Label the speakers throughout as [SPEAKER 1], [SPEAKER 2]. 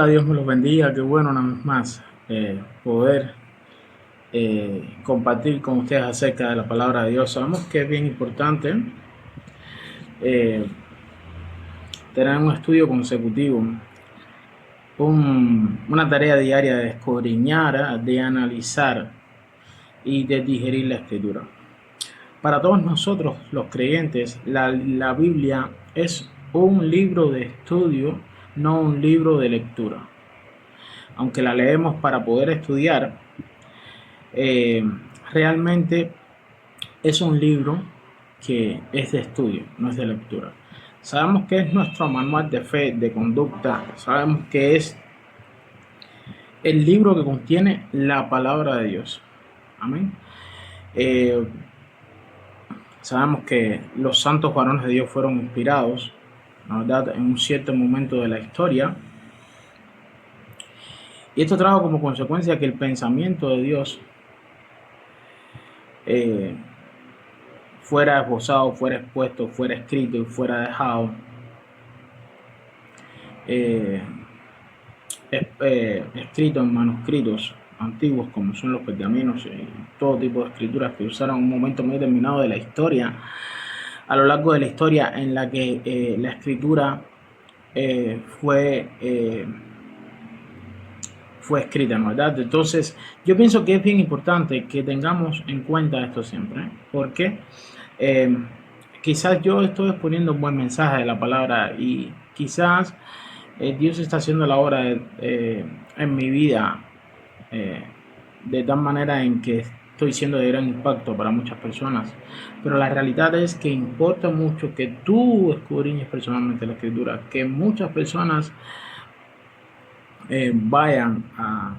[SPEAKER 1] Hola, Dios me los bendiga. Qué bueno una vez más poder compartir con ustedes acerca de la palabra de Dios. Sabemos que es bien importante eh, tener un estudio consecutivo, una tarea diaria de escudriñar, de analizar y de digerir la escritura. Para todos nosotros los creyentes, la Biblia es un libro de estudio, no un libro de lectura. Aunque la leemos para poder estudiar, eh, realmente es un libro que es de estudio, no es de lectura. Sabemos que es nuestro manual de fe, de conducta. Sabemos que es el libro que contiene la palabra de Dios. Amén. Eh, Sabemos que los santos varones de Dios fueron inspirados, la verdad, en un cierto momento de la historia. Y esto trajo como consecuencia que el pensamiento de Dios eh, fuera esbozado, fuera expuesto, fuera escrito y fuera dejado escrito en manuscritos antiguos como son los pergaminos y todo tipo de escrituras que usaron en un momento muy determinado de la historia, a lo largo de la historia en la que la escritura fue escrita, ¿no? ¿Verdad? Entonces, yo pienso que es bien importante que tengamos en cuenta esto siempre, porque eh, quizás yo estoy exponiendo un buen mensaje de la palabra y quizás Dios está haciendo la obra en mi vida eh, de tal manera en que estoy siendo de gran impacto para muchas personas. Pero la realidad es que importa mucho que tú escudriñes personalmente la escritura, que muchas personas vayan a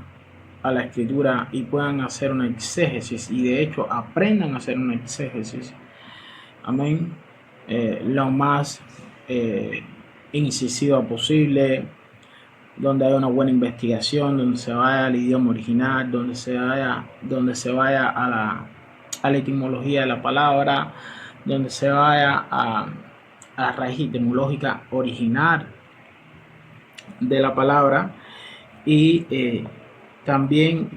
[SPEAKER 1] la escritura y puedan hacer una exégesis y de hecho aprendan a hacer una exégesis. Amén. Lo más incisiva posible, donde haya una buena investigación, donde se vaya al idioma original, donde se vaya a la etimología de la palabra, donde se vaya a la raíz etimológica original de la palabra y también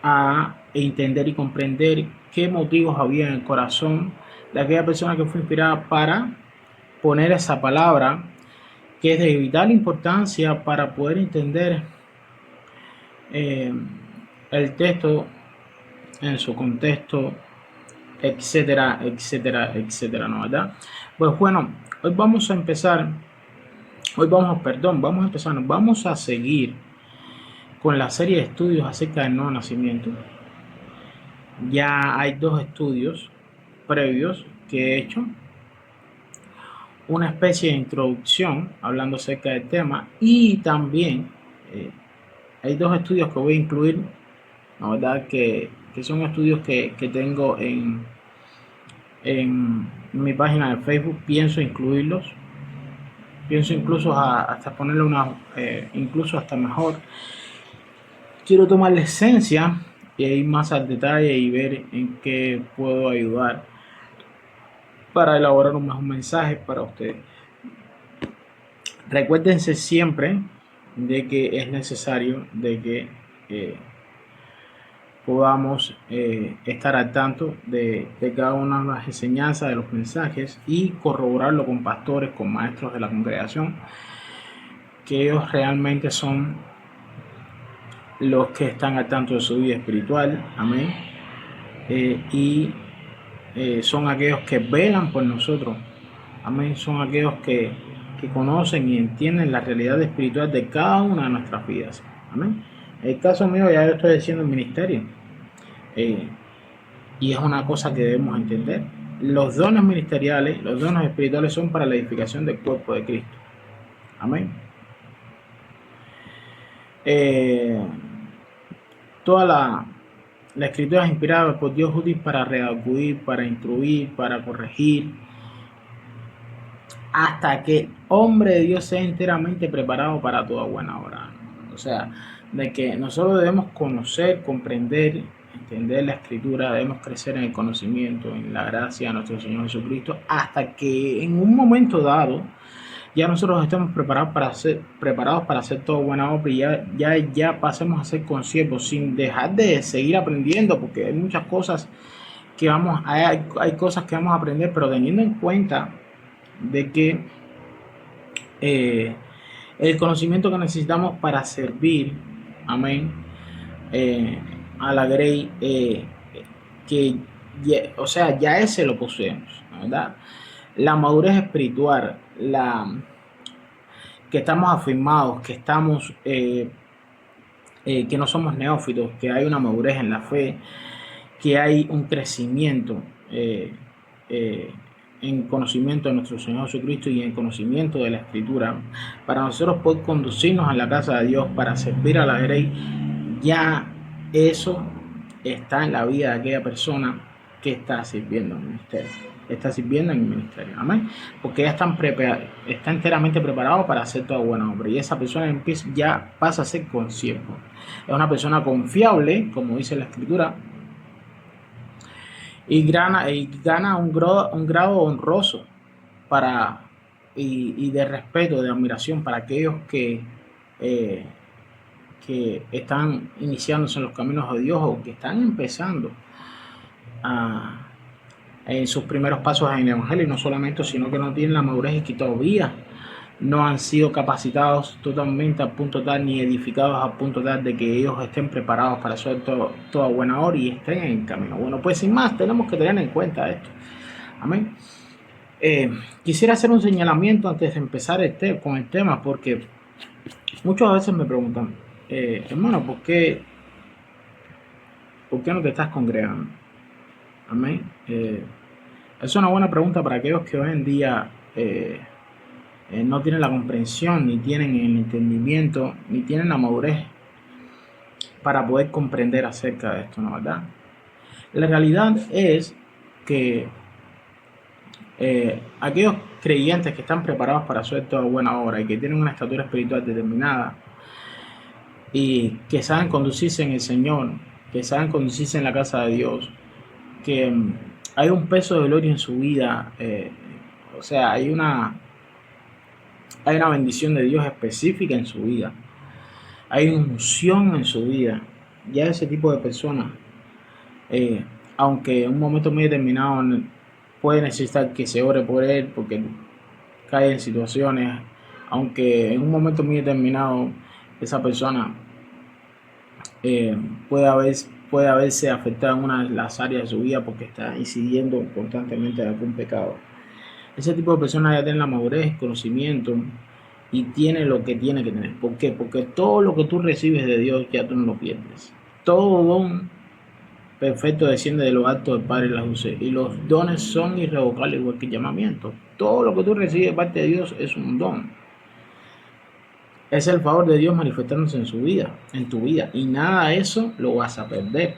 [SPEAKER 1] a entender y comprender qué motivos había en el corazón de aquella persona que fue inspirada para poner esa palabra, que es de vital importancia para poder entender eh, el texto en su contexto, etcétera, etcétera, etcétera, ¿no? ¿Verdad? Pues bueno, hoy vamos a empezar, vamos a seguir con la serie de estudios acerca del nuevo nacimiento. Ya hay dos estudios previos que he hecho, una especie de introducción hablando acerca del tema y también hay dos estudios que voy a incluir, la verdad que son estudios que tengo en mi página de Facebook. Pienso incluirlos, pienso incluso hasta ponerle una, incluso hasta mejor. Quiero tomar la esencia y ir más al detalle y ver en qué puedo ayudar para elaborar un mejor mensaje para ustedes. Recuérdense siempre de que es necesario de que podamos estar al tanto de cada una de las enseñanzas, de los mensajes y corroborarlo con pastores, con maestros de la congregación, que ellos realmente son los que están al tanto de su vida espiritual, amén, y son aquellos que velan por nosotros, amén, son aquellos que conocen y entienden la realidad espiritual de cada una de nuestras vidas, amén. En el caso mío ya yo estoy haciendo el ministerio, y es una cosa que debemos entender. Los dones ministeriales, los dones espirituales son para la edificación del cuerpo de Cristo, amén. Toda la escritura es inspirada por Dios, útil para redarguir, para instruir, para corregir, hasta que el hombre de Dios sea enteramente preparado para toda buena obra. O sea, de que nosotros debemos conocer, comprender, entender la escritura, debemos crecer en el conocimiento, en la gracia de nuestro Señor Jesucristo, hasta que en un momento dado ya nosotros estamos preparados para hacer toda buena obra, y ya pasemos a ser consiervos sin dejar de seguir aprendiendo, porque hay muchas cosas hay cosas que vamos a aprender, pero teniendo en cuenta de que eh, el conocimiento que necesitamos para servir, amén, eh, a la Grey, que o sea, ya ese lo poseemos, ¿verdad? La madurez espiritual, que estamos afirmados, que no somos neófitos, que hay una madurez en la fe, que hay un crecimiento eh, en conocimiento de nuestro Señor Jesucristo y en conocimiento de la Escritura, para nosotros poder conducirnos a la casa de Dios, para servir a la Grey. Ya eso está en la vida de aquella persona que está sirviendo en el ministerio. Está sirviendo en el ministerio, amén, porque ya está enteramente preparado para hacer toda buena obra, y esa persona ya pasa a ser consiervo. Es una persona confiable, como dice la Escritura, y gana un grado honroso y de respeto, de admiración para aquellos eh, que están iniciándose en los caminos de Dios, o que están empezando en sus primeros pasos en el Evangelio, y no solamente, sino que no tienen la madurez y que todavía no han sido capacitados totalmente al punto tal, ni edificados al punto tal de que ellos estén preparados para hacer toda buena obra y estén en el camino. Bueno, pues sin más, tenemos que tener en cuenta esto. Amén. Quisiera hacer un señalamiento antes de empezar con el tema, porque muchas veces me preguntan, hermano, ¿por qué no te estás congregando? Amén. Es una buena pregunta para aquellos que hoy en día no tienen la comprensión, ni tienen el entendimiento, ni tienen la madurez para poder comprender acerca de esto, ¿no? ¿Verdad? La realidad es que aquellos creyentes que están preparados para hacer toda buena obra y que tienen una estatura espiritual determinada y que saben conducirse en el Señor, que saben conducirse en la casa de Dios, que hay un peso de gloria en su vida, o sea, hay una bendición de Dios específica en su vida, hay una unción en su vida. Ya ese tipo de personas, aunque en un momento muy determinado puede necesitar que se ore por él porque cae en situaciones, aunque en un momento muy determinado esa persona puede haberse afectado en una de las áreas de su vida porque está incidiendo constantemente en algún pecado. Ese tipo de personas ya tienen la madurez, conocimiento, y tiene lo que tiene que tener. ¿Por qué? Porque todo lo que tú recibes de Dios ya tú no lo pierdes. Todo don perfecto desciende de lo alto del Padre y las luces, y los dones son irrevocables igual que el llamamiento. Todo lo que tú recibes de parte de Dios es un don. Es el favor de Dios manifestándose en su vida, en tu vida, y nada de eso lo vas a perder.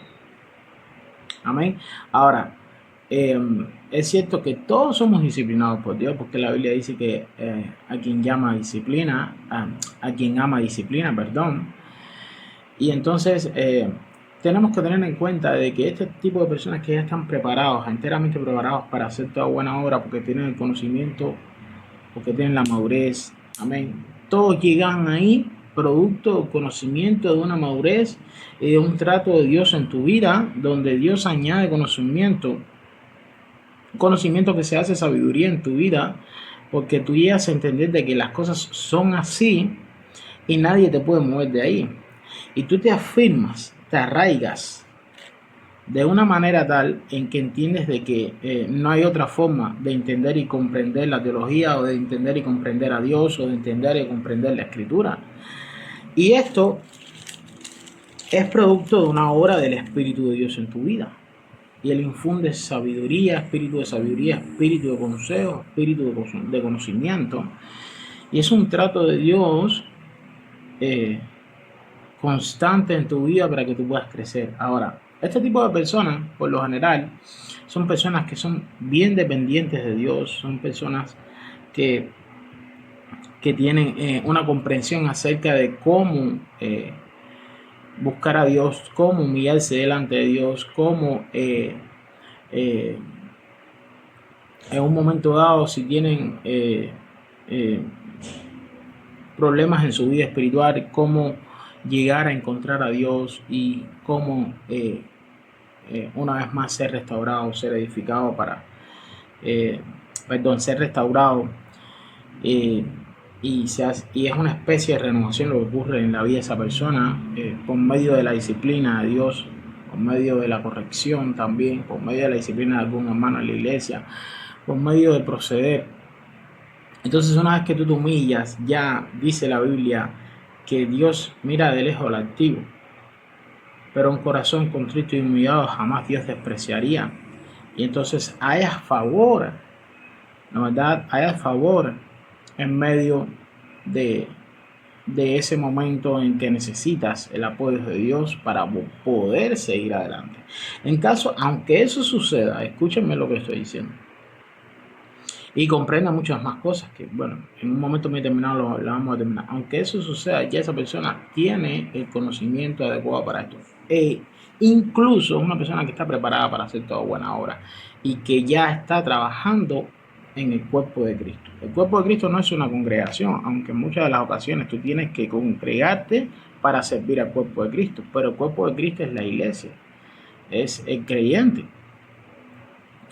[SPEAKER 1] Amén. Ahora, es cierto que todos somos disciplinados por Dios, porque la Biblia dice que a quien llama disciplina, a quien ama disciplina, perdón. Y entonces tenemos que tener en cuenta de que este tipo de personas que ya están preparados, enteramente preparados para hacer toda buena obra, porque tienen el conocimiento, porque tienen la madurez, amén. Todos llegan ahí producto del conocimiento, de una madurez y de un trato de Dios en tu vida, donde Dios añade conocimiento que se hace sabiduría en tu vida, porque tú llegas a entender de que las cosas son así y nadie te puede mover de ahí. Y tú te afirmas, te arraigas de una manera tal en que entiendes de que no hay otra forma de entender y comprender la teología, o de entender y comprender a Dios, o de entender y comprender la Escritura. Y esto es producto de una obra del Espíritu de Dios en tu vida. Y Él infunde sabiduría, espíritu de consejo, espíritu de conocimiento. Y es un trato de Dios constante en tu vida para que tú puedas crecer. Ahora, este tipo de personas, por lo general, son personas que son bien dependientes de Dios, son personas que tienen una comprensión acerca de cómo buscar a Dios, cómo humillarse delante de Dios, cómo en un momento dado, si tienen problemas en su vida espiritual, cómo llegar a encontrar a Dios y cómo una vez más ser restaurado, ser edificado ser restaurado eh, y es una especie de renovación lo que ocurre en la vida de esa persona por medio de la disciplina de Dios, por medio de la corrección también, por medio de la disciplina de algún hermano en la iglesia, por medio de proceder. Entonces una vez que tú te humillas, ya dice la Biblia que Dios mira de lejos al altivo, pero un corazón contrito y humillado jamás Dios despreciaría. Y entonces hay a favor, la verdad, hay a favor en medio de ese momento en que necesitas el apoyo de Dios para poder seguir adelante. En caso, aunque eso suceda, escúchenme lo que estoy diciendo y comprenda muchas más cosas que, bueno, en un momento muy determinado lo vamos a terminar. Aunque eso suceda, ya esa persona tiene el conocimiento adecuado para esto. Incluso una persona que está preparada para hacer toda buena obra y que ya está trabajando en el cuerpo de Cristo. El cuerpo de Cristo no es una congregación, aunque en muchas de las ocasiones tú tienes que congregarte para servir al cuerpo de Cristo, pero el cuerpo de Cristo es la iglesia, es el creyente.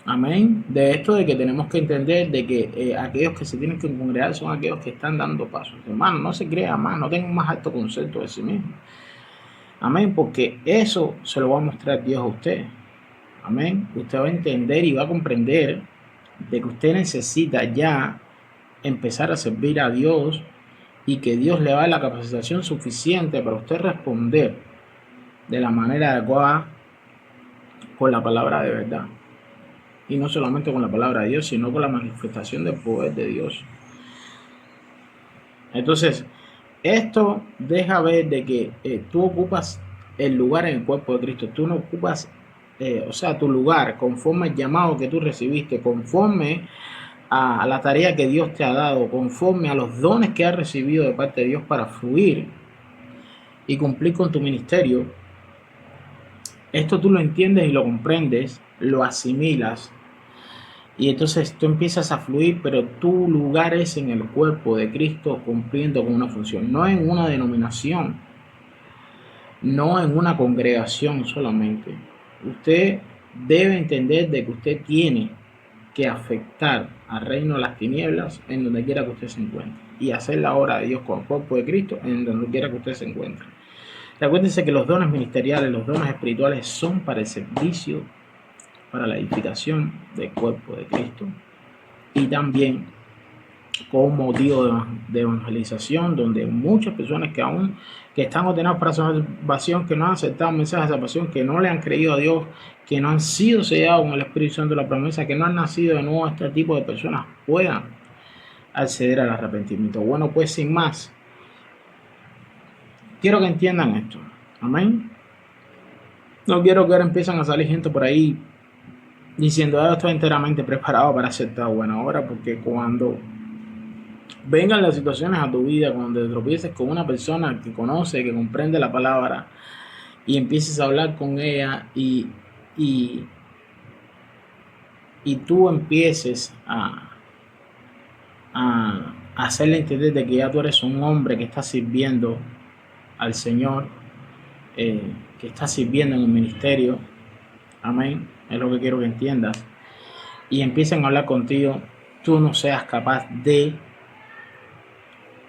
[SPEAKER 1] Amén. De esto de que tenemos que entender de que aquellos que se tienen que congregar son aquellos que están dando pasos. Hermano, no se crea más, no tenga un más alto concepto de sí mismo. Amén, porque eso se lo va a mostrar Dios a usted. Amén. Usted va a entender y va a comprender de que usted necesita ya empezar a servir a Dios y que Dios le va a dar la capacitación suficiente para usted responder de la manera adecuada con la palabra de verdad. Y no solamente con la palabra de Dios, sino con la manifestación del poder de Dios. Entonces, esto deja ver de que tú ocupas el lugar en el cuerpo de Cristo. Tú no ocupas, tu lugar conforme al llamado que tú recibiste, conforme a la tarea que Dios te ha dado, conforme a los dones que has recibido de parte de Dios para fluir y cumplir con tu ministerio. Esto tú lo entiendes y lo comprendes, lo asimilas. Y entonces tú empiezas a fluir, pero tu lugar es en el cuerpo de Cristo cumpliendo con una función, no en una denominación, no en una congregación solamente. Usted debe entender de que usted tiene que afectar al reino de las tinieblas en donde quiera que usted se encuentre y hacer la obra de Dios con el cuerpo de Cristo en donde quiera que usted se encuentre. Recuérdense que los dones ministeriales, los dones espirituales son para el servicio, para la edificación del cuerpo de Cristo y también como motivo de evangelización, donde muchas personas que están ordenadas para salvación, que no han aceptado un mensaje de salvación, que no le han creído a Dios, que no han sido sellados con el Espíritu Santo de la promesa, que no han nacido de nuevo, este tipo de personas puedan acceder al arrepentimiento. Bueno, pues sin más, quiero que entiendan esto. Amén. No quiero que ahora empiecen a salir gente por ahí diciendo, yo estoy enteramente preparado para hacer esta buena obra, porque cuando vengan las situaciones a tu vida, cuando te tropieces con una persona que conoce, que comprende la palabra y empieces a hablar con ella y tú empieces a hacerle entender de que ya tú eres un hombre que está sirviendo al Señor, que está sirviendo en un ministerio. Amén. Es lo que quiero que entiendas. Y empiecen a hablar contigo, tú no seas capaz de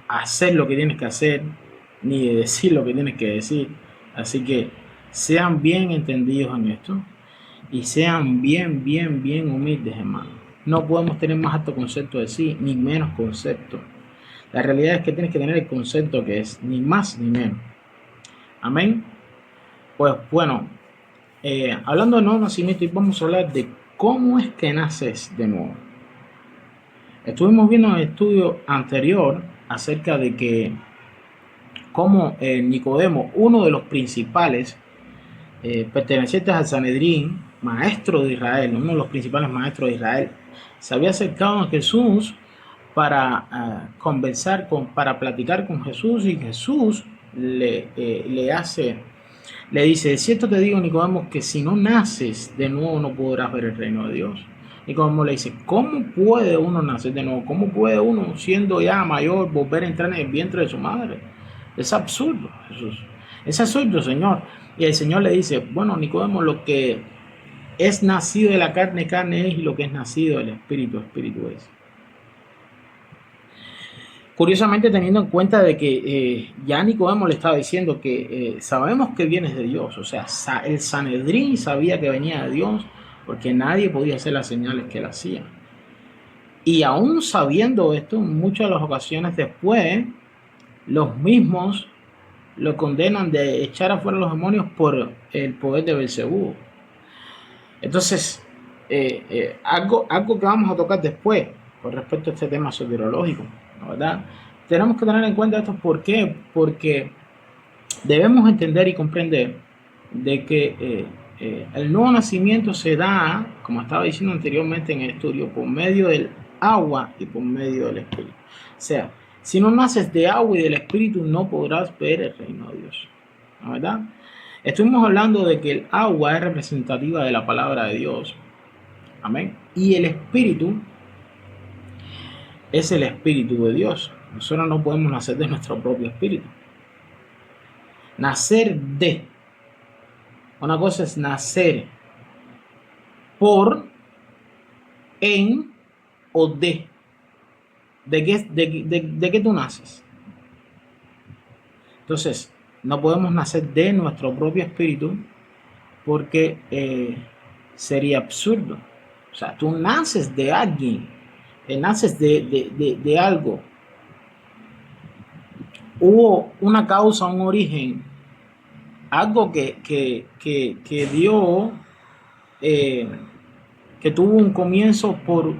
[SPEAKER 1] hacer lo que tienes que hacer, ni de decir lo que tienes que decir. Así que sean bien entendidos en esto y sean bien humildes, hermano. No podemos tener más alto concepto de sí, ni menos concepto. La realidad es que tienes que tener el concepto que es, ni más ni menos. Amén. Pues bueno, hablando de nuevo nacimiento, y vamos a hablar de cómo es que naces de nuevo. Estuvimos viendo en el estudio anterior acerca de que como Nicodemo, uno de los principales pertenecientes al Sanedrín, maestro de Israel, uno de los principales maestros de Israel, se había acercado a Jesús para conversar, para platicar con Jesús, y Jesús le dice, de cierto te digo, Nicodemo, que si no naces de nuevo no podrás ver el reino de Dios. Nicodemo le dice, ¿cómo puede uno nacer de nuevo? ¿Cómo puede uno, siendo ya mayor, volver a entrar en el vientre de su madre? Es absurdo, Jesús. Es absurdo, Señor. Y el Señor le dice, bueno, Nicodemo, lo que es nacido de la carne, carne es, y lo que es nacido del espíritu, espíritu es. Curiosamente, teniendo en cuenta de que ya Nicodemo le estaba diciendo que sabemos que vienes de Dios, o sea, el Sanedrín sabía que venía de Dios porque nadie podía hacer las señales que él hacía. Y aún sabiendo esto, en muchas de las ocasiones después, los mismos lo condenan de echar afuera a los demonios por el poder de Belcebú. Entonces, algo que vamos a tocar después con respecto a este tema soteriológico, ¿verdad? Tenemos que tener en cuenta esto. ¿Por qué? Porque debemos entender y comprender de que el nuevo nacimiento se da, como estaba diciendo anteriormente en el estudio, por medio del agua y por medio del espíritu. O sea, si no naces de agua y del espíritu, no podrás ver el reino de Dios, ¿verdad? Estuvimos hablando de que el agua es representativa de la palabra de Dios. Amén. Y el espíritu es el espíritu de Dios. Nosotros no podemos nacer de nuestro propio espíritu. Nacer de. Una cosa es nacer por, en o de. ¿De qué tú naces? Entonces, no podemos nacer de nuestro propio espíritu porque sería absurdo. O sea, tú naces de alguien, naces de algo. Hubo una causa, un origen, algo que dio, que tuvo un comienzo por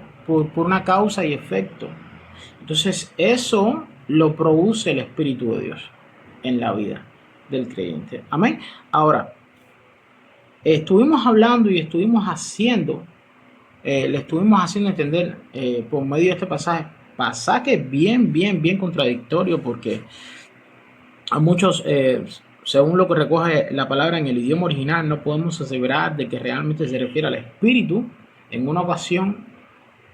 [SPEAKER 1] una causa y efecto. Entonces, eso lo produce el Espíritu de Dios en la vida del creyente. Amén. Ahora, estuvimos hablando y estuvimos haciendo, le estuvimos haciendo entender por medio de este pasaje bien contradictorio, porque a muchos, según lo que recoge la palabra en el idioma original, no podemos asegurar de que realmente se refiere al espíritu en una ocasión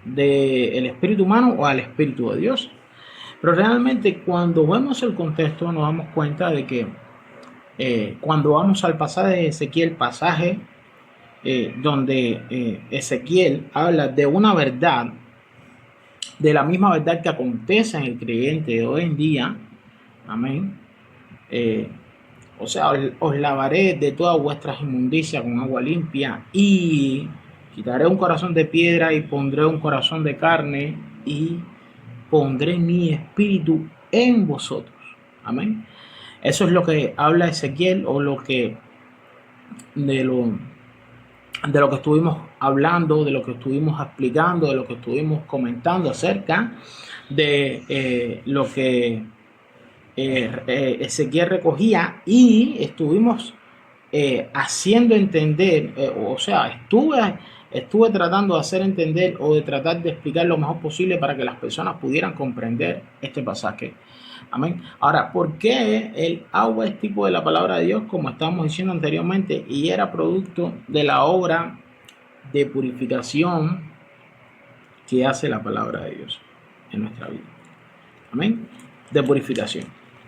[SPEAKER 1] del espíritu humano o al espíritu de Dios. Pero realmente cuando vemos el contexto nos damos cuenta de que cuando vamos al pasaje de Ezequiel, donde Ezequiel habla de una verdad, de la misma verdad que acontece en el creyente de hoy en día, amén. O sea, os lavaré de todas vuestras inmundicias con agua limpia y quitaré un corazón de piedra y pondré un corazón de carne y pondré mi espíritu en vosotros. Amén. Eso es lo que habla Ezequiel, o lo que de lo que estuvimos hablando, de lo que estuvimos explicando, de lo que estuvimos comentando acerca de lo que Ezequiel recogía, y estuvimos haciendo entender, o sea, estuve tratando de hacer entender o de tratar de explicar lo mejor posible para que las personas pudieran comprender este pasaje. Amén. Ahora, ¿por qué el agua es tipo de la palabra de Dios? Como estábamos diciendo anteriormente, y era producto de la obra de purificación que hace la palabra de Dios en nuestra vida. Amén. De purificación.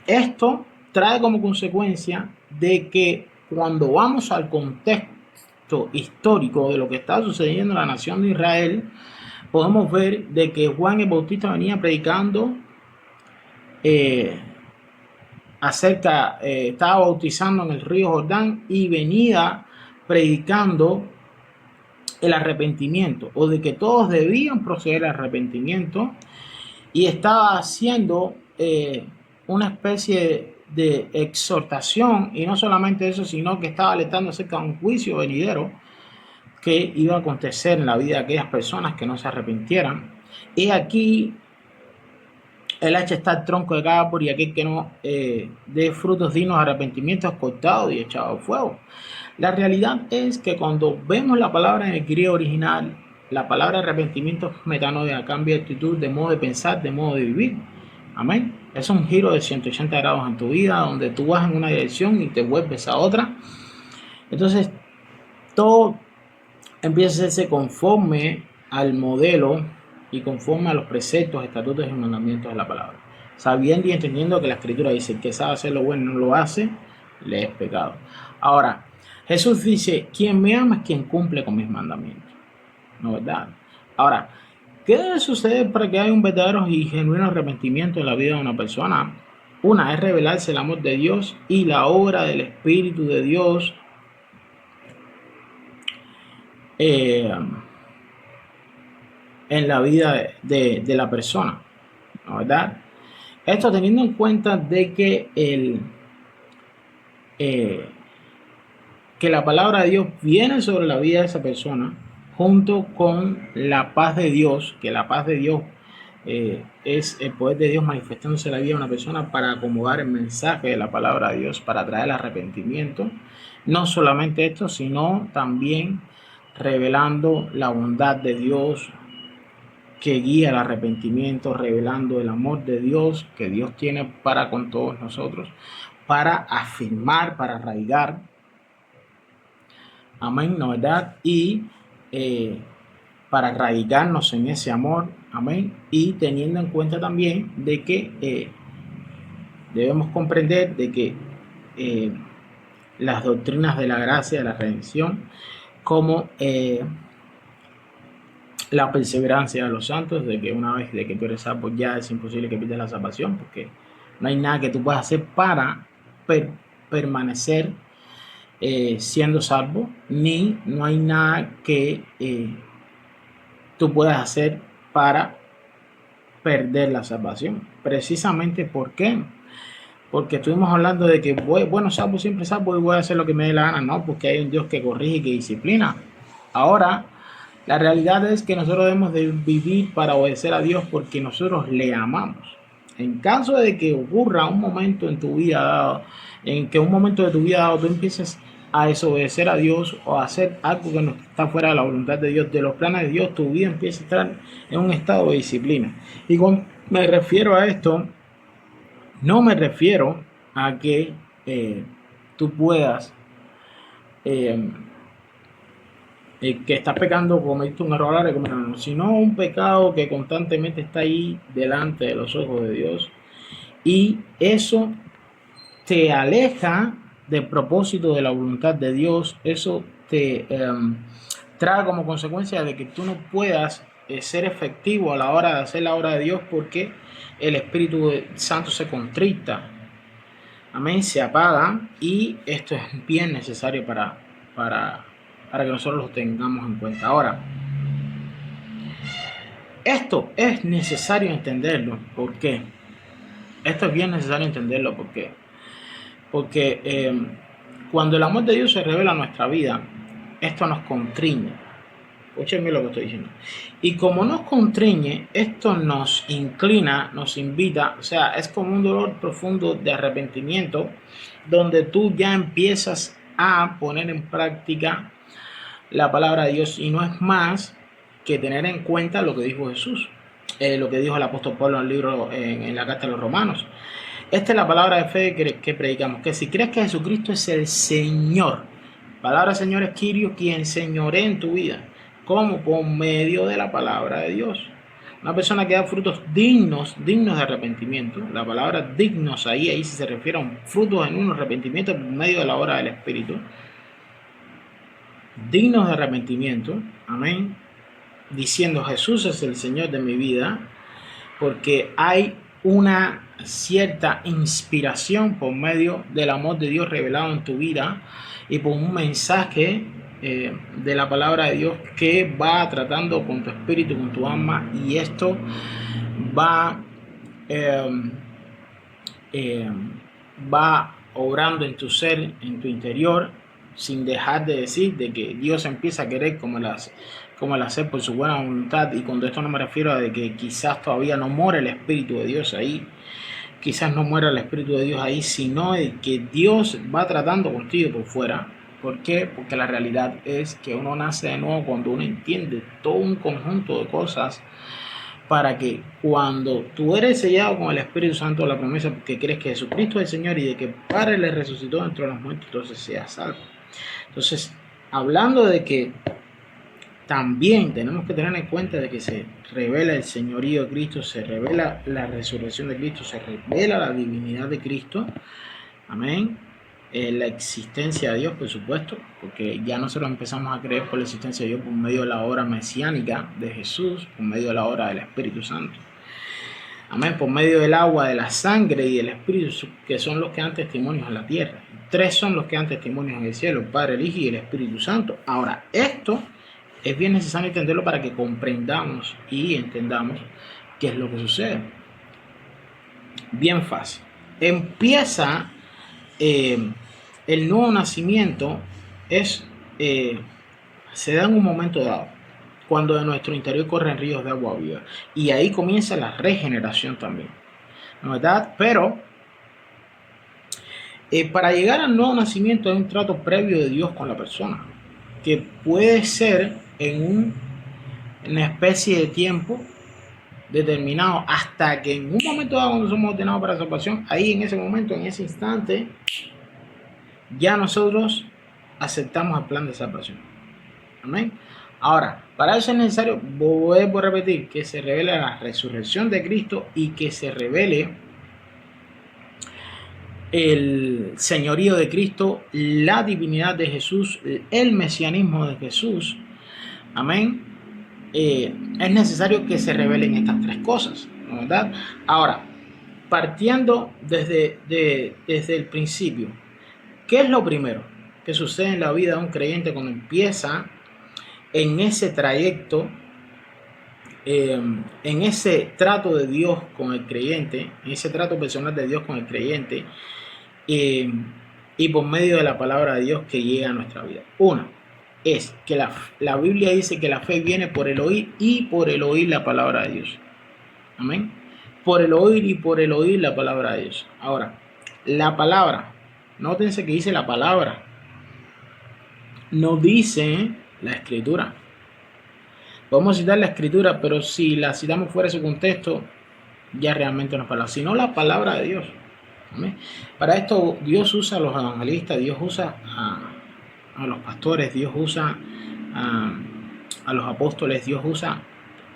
[SPEAKER 1] Esto trae como consecuencia de que cuando vamos al contexto histórico de lo que está sucediendo en la nación de Israel, podemos ver de que Juan el Bautista venía predicando estaba bautizando en el río Jordán y venía predicando el arrepentimiento, o de que todos debían proceder al arrepentimiento, y estaba haciendo una especie de exhortación, y no solamente eso, sino que estaba alertando acerca de un juicio venidero que iba a acontecer en la vida de aquellas personas que no se arrepintieran. Y aquí el hacha está el tronco de cada árbol, y aquel que no dé frutos dignos de arrepentimiento es cortado y echado al fuego. La realidad es que cuando vemos la palabra en el griego original, la palabra arrepentimiento es metanoia, cambio de actitud, de modo de pensar, de modo de vivir. Amén. Es un giro de 180 grados en tu vida, donde tú vas en una dirección y te vuelves a otra. Entonces, todo empieza a hacerse conforme al modelo y conforme a los preceptos, estatutos y mandamientos de la palabra, sabiendo y entendiendo que la Escritura dice que sabe hacer lo bueno y no lo hace, le es pecado. Ahora, Jesús dice, quien me ama es quien cumple con mis mandamientos, ¿no es verdad? Ahora, ¿qué debe suceder para que haya un verdadero y genuino arrepentimiento en la vida de una persona? Una es revelarse el amor de Dios y la obra del Espíritu de Dios en la vida de la persona, ¿no es verdad? Esto teniendo en cuenta de que que la palabra de Dios viene sobre la vida de esa persona junto con la paz de Dios, que la paz de Dios es el poder de Dios manifestándose en la vida de una persona para acomodar el mensaje de la palabra de Dios, para traer el arrepentimiento. No solamente esto, sino también revelando la bondad de Dios que guía el arrepentimiento, revelando el amor de Dios que Dios tiene para con todos nosotros, para afirmar, para arraigar. Amén, ¿no verdad? Y para arraigarnos en ese amor, amén, y teniendo en cuenta también de que debemos comprender de que las doctrinas de la gracia, de la redención, como la perseverancia de los santos, de que una vez de que tú eres salvo ya es imposible que pierdas la salvación, porque no hay nada que tú puedas hacer para permanecer siendo salvo, ni no hay nada que tú puedas hacer para perder la salvación. Precisamente, ¿por qué? Porque estuvimos hablando de que, bueno, salvo siempre salvo y voy a hacer lo que me dé la gana. No, porque hay un Dios que corrige y que disciplina. Ahora, la realidad es que nosotros debemos de vivir para obedecer a Dios porque nosotros le amamos. En caso de que ocurra un momento en tu vida dado, en que un momento de tu vida dado tú empieces a desobedecer a Dios o a hacer algo que no está fuera de la voluntad de Dios, de los planes de Dios, tu vida empieza a estar en un estado de disciplina. Y cuando me refiero a esto, no me refiero a que tú puedas que estás pecando, cometiste un error, sino un pecado que constantemente está ahí delante de los ojos de Dios, y eso te aleja del propósito de la voluntad de Dios. Eso te trae como consecuencia de que tú no puedas ser efectivo a la hora de hacer la obra de Dios, porque el Espíritu Santo se contrita, amén, se apaga, y esto es bien necesario para que nosotros lo tengamos en cuenta. Ahora, esto es necesario entenderlo. ¿Por qué? Esto es bien necesario entenderlo. ¿Por qué? Porque cuando el amor de Dios se revela en nuestra vida, esto nos constriñe. Escúchenme lo que estoy diciendo. Y como nos constriñe, esto nos inclina, nos invita, o sea, es como un dolor profundo de arrepentimiento, donde tú ya empiezas a poner en práctica la palabra de Dios, y no es más que tener en cuenta lo que dijo Jesús, lo que dijo el apóstol Pablo en el libro, en la carta a los Romanos. Esta es la palabra de fe que predicamos, que si crees que Jesucristo es el Señor, palabra Señor es Kyrios, quien señorea en tu vida, como por medio de la palabra de Dios. Una persona que da frutos dignos de arrepentimiento. La palabra dignos ahí se refiere a un fruto en un arrepentimiento por medio de la obra del Espíritu. Dignos de arrepentimiento, amén, diciendo Jesús es el Señor de mi vida, porque hay una cierta inspiración por medio del amor de Dios revelado en tu vida y por un mensaje de la palabra de Dios que va tratando con tu espíritu, con tu alma, y esto va va obrando en tu ser, en tu interior, sin dejar de decir de que Dios empieza a querer como el hacer por su buena voluntad. Y con esto no me refiero a de que quizás todavía no muere el Espíritu de Dios ahí, quizás no muera el Espíritu de Dios ahí, sino de que Dios va tratando contigo por fuera. ¿Por qué? Porque la realidad es que uno nace de nuevo cuando uno entiende todo un conjunto de cosas, para que cuando tú eres sellado con el Espíritu Santo, la promesa que crees que Jesucristo es el Señor y de que Padre le resucitó entre los muertos, entonces seas salvo. Entonces, hablando de que también tenemos que tener en cuenta de que se revela el señorío de Cristo, se revela la resurrección de Cristo, se revela la divinidad de Cristo. Amén. La existencia de Dios, por supuesto, porque ya nosotros empezamos a creer por la existencia de Dios por medio de la obra mesiánica de Jesús, por medio de la obra del Espíritu Santo. Amén. Por medio del agua, de la sangre y del Espíritu, que son los que dan testimonios en la tierra. 3 son los que dan testimonios en el cielo: el Padre, el Hijo y el Espíritu Santo. Ahora, esto es bien necesario entenderlo para que comprendamos y entendamos qué es lo que sucede. Bien fácil. Empieza el nuevo nacimiento, se da en un momento dado, cuando de nuestro interior corren ríos de agua viva. Y ahí comienza la regeneración también, ¿no es verdad? Pero para llegar al nuevo nacimiento hay un trato previo de Dios con la persona, que puede ser en una especie de tiempo determinado, hasta que en un momento dado, cuando somos ordenados para salvación, ahí en ese momento, en ese instante, ya nosotros aceptamos el plan de salvación. Amén. Ahora, para eso es necesario, vuelvo a repetir, que se revele la resurrección de Cristo y que se revele el señorío de Cristo, la divinidad de Jesús, el mesianismo de Jesús. Amén. Es necesario que se revelen estas 3 cosas, ¿no? ¿Verdad? Ahora, partiendo desde el principio, ¿qué es lo primero que sucede en la vida de un creyente cuando empieza en ese trayecto, en ese trato de Dios con el creyente, en ese trato personal de Dios con el creyente, y por medio de la palabra de Dios que llega a nuestra vida? Una es que la Biblia dice que la fe viene por el oír y por el oír la palabra de Dios. Amén. Por el oír y por el oír la palabra de Dios. Ahora, la palabra, nótense que dice la palabra, no dice la escritura. Podemos citar la escritura, pero si la citamos fuera de su contexto, ya realmente no es palabra, sino la palabra de Dios. ¿Amén? Para esto Dios usa a los evangelistas, Dios usa a los pastores, Dios usa a los apóstoles, Dios usa,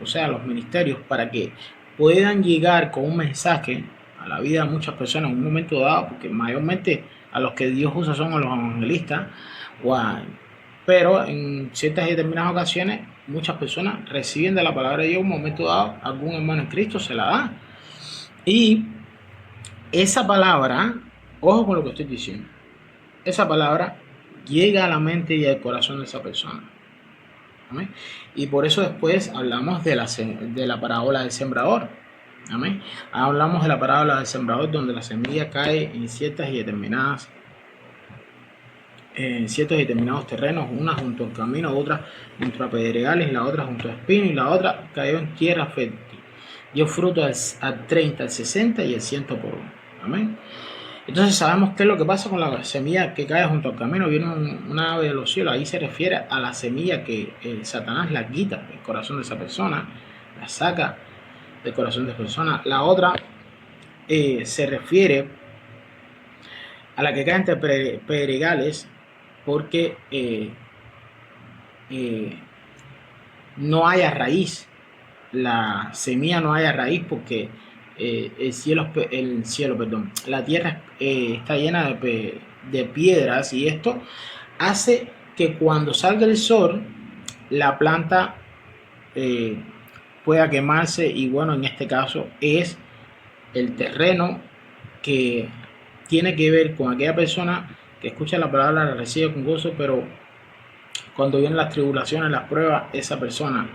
[SPEAKER 1] o sea, a los ministerios, para que puedan llegar con un mensaje a la vida de muchas personas en un momento dado, porque mayormente a los que Dios usa son a los evangelistas, pero en ciertas y determinadas ocasiones muchas personas reciben de la palabra de Dios en un momento dado, algún hermano en Cristo se la da, y esa palabra, ojo con lo que estoy diciendo, esa palabra llega a la mente y al corazón de esa persona. ¿Amén? Y por eso después hablamos de la parábola del sembrador. ¿Amén? Hablamos de la parábola del sembrador, donde la semilla cae en ciertos y determinados terrenos, una junto al camino, otra junto a pedregales, la otra junto a espinos, y la otra cayó en tierra fértil. Dio fruto al 30, al 60 y al 100 por uno. Amén. Entonces sabemos qué es lo que pasa con la semilla que cae junto al camino. Viene una ave de los cielos. Ahí se refiere a la semilla que Satanás la quita del corazón de esa persona, la saca del corazón de esa persona. La otra se refiere a la que cae entre pedregales, porque no haya raíz. La semilla no haya raíz porque la tierra está llena de piedras, y esto hace que cuando salga el sol la planta pueda quemarse. Y bueno, en este caso es el terreno que tiene que ver con aquella persona que escucha la palabra, la recibe con gozo, pero cuando vienen las tribulaciones, las pruebas, esa persona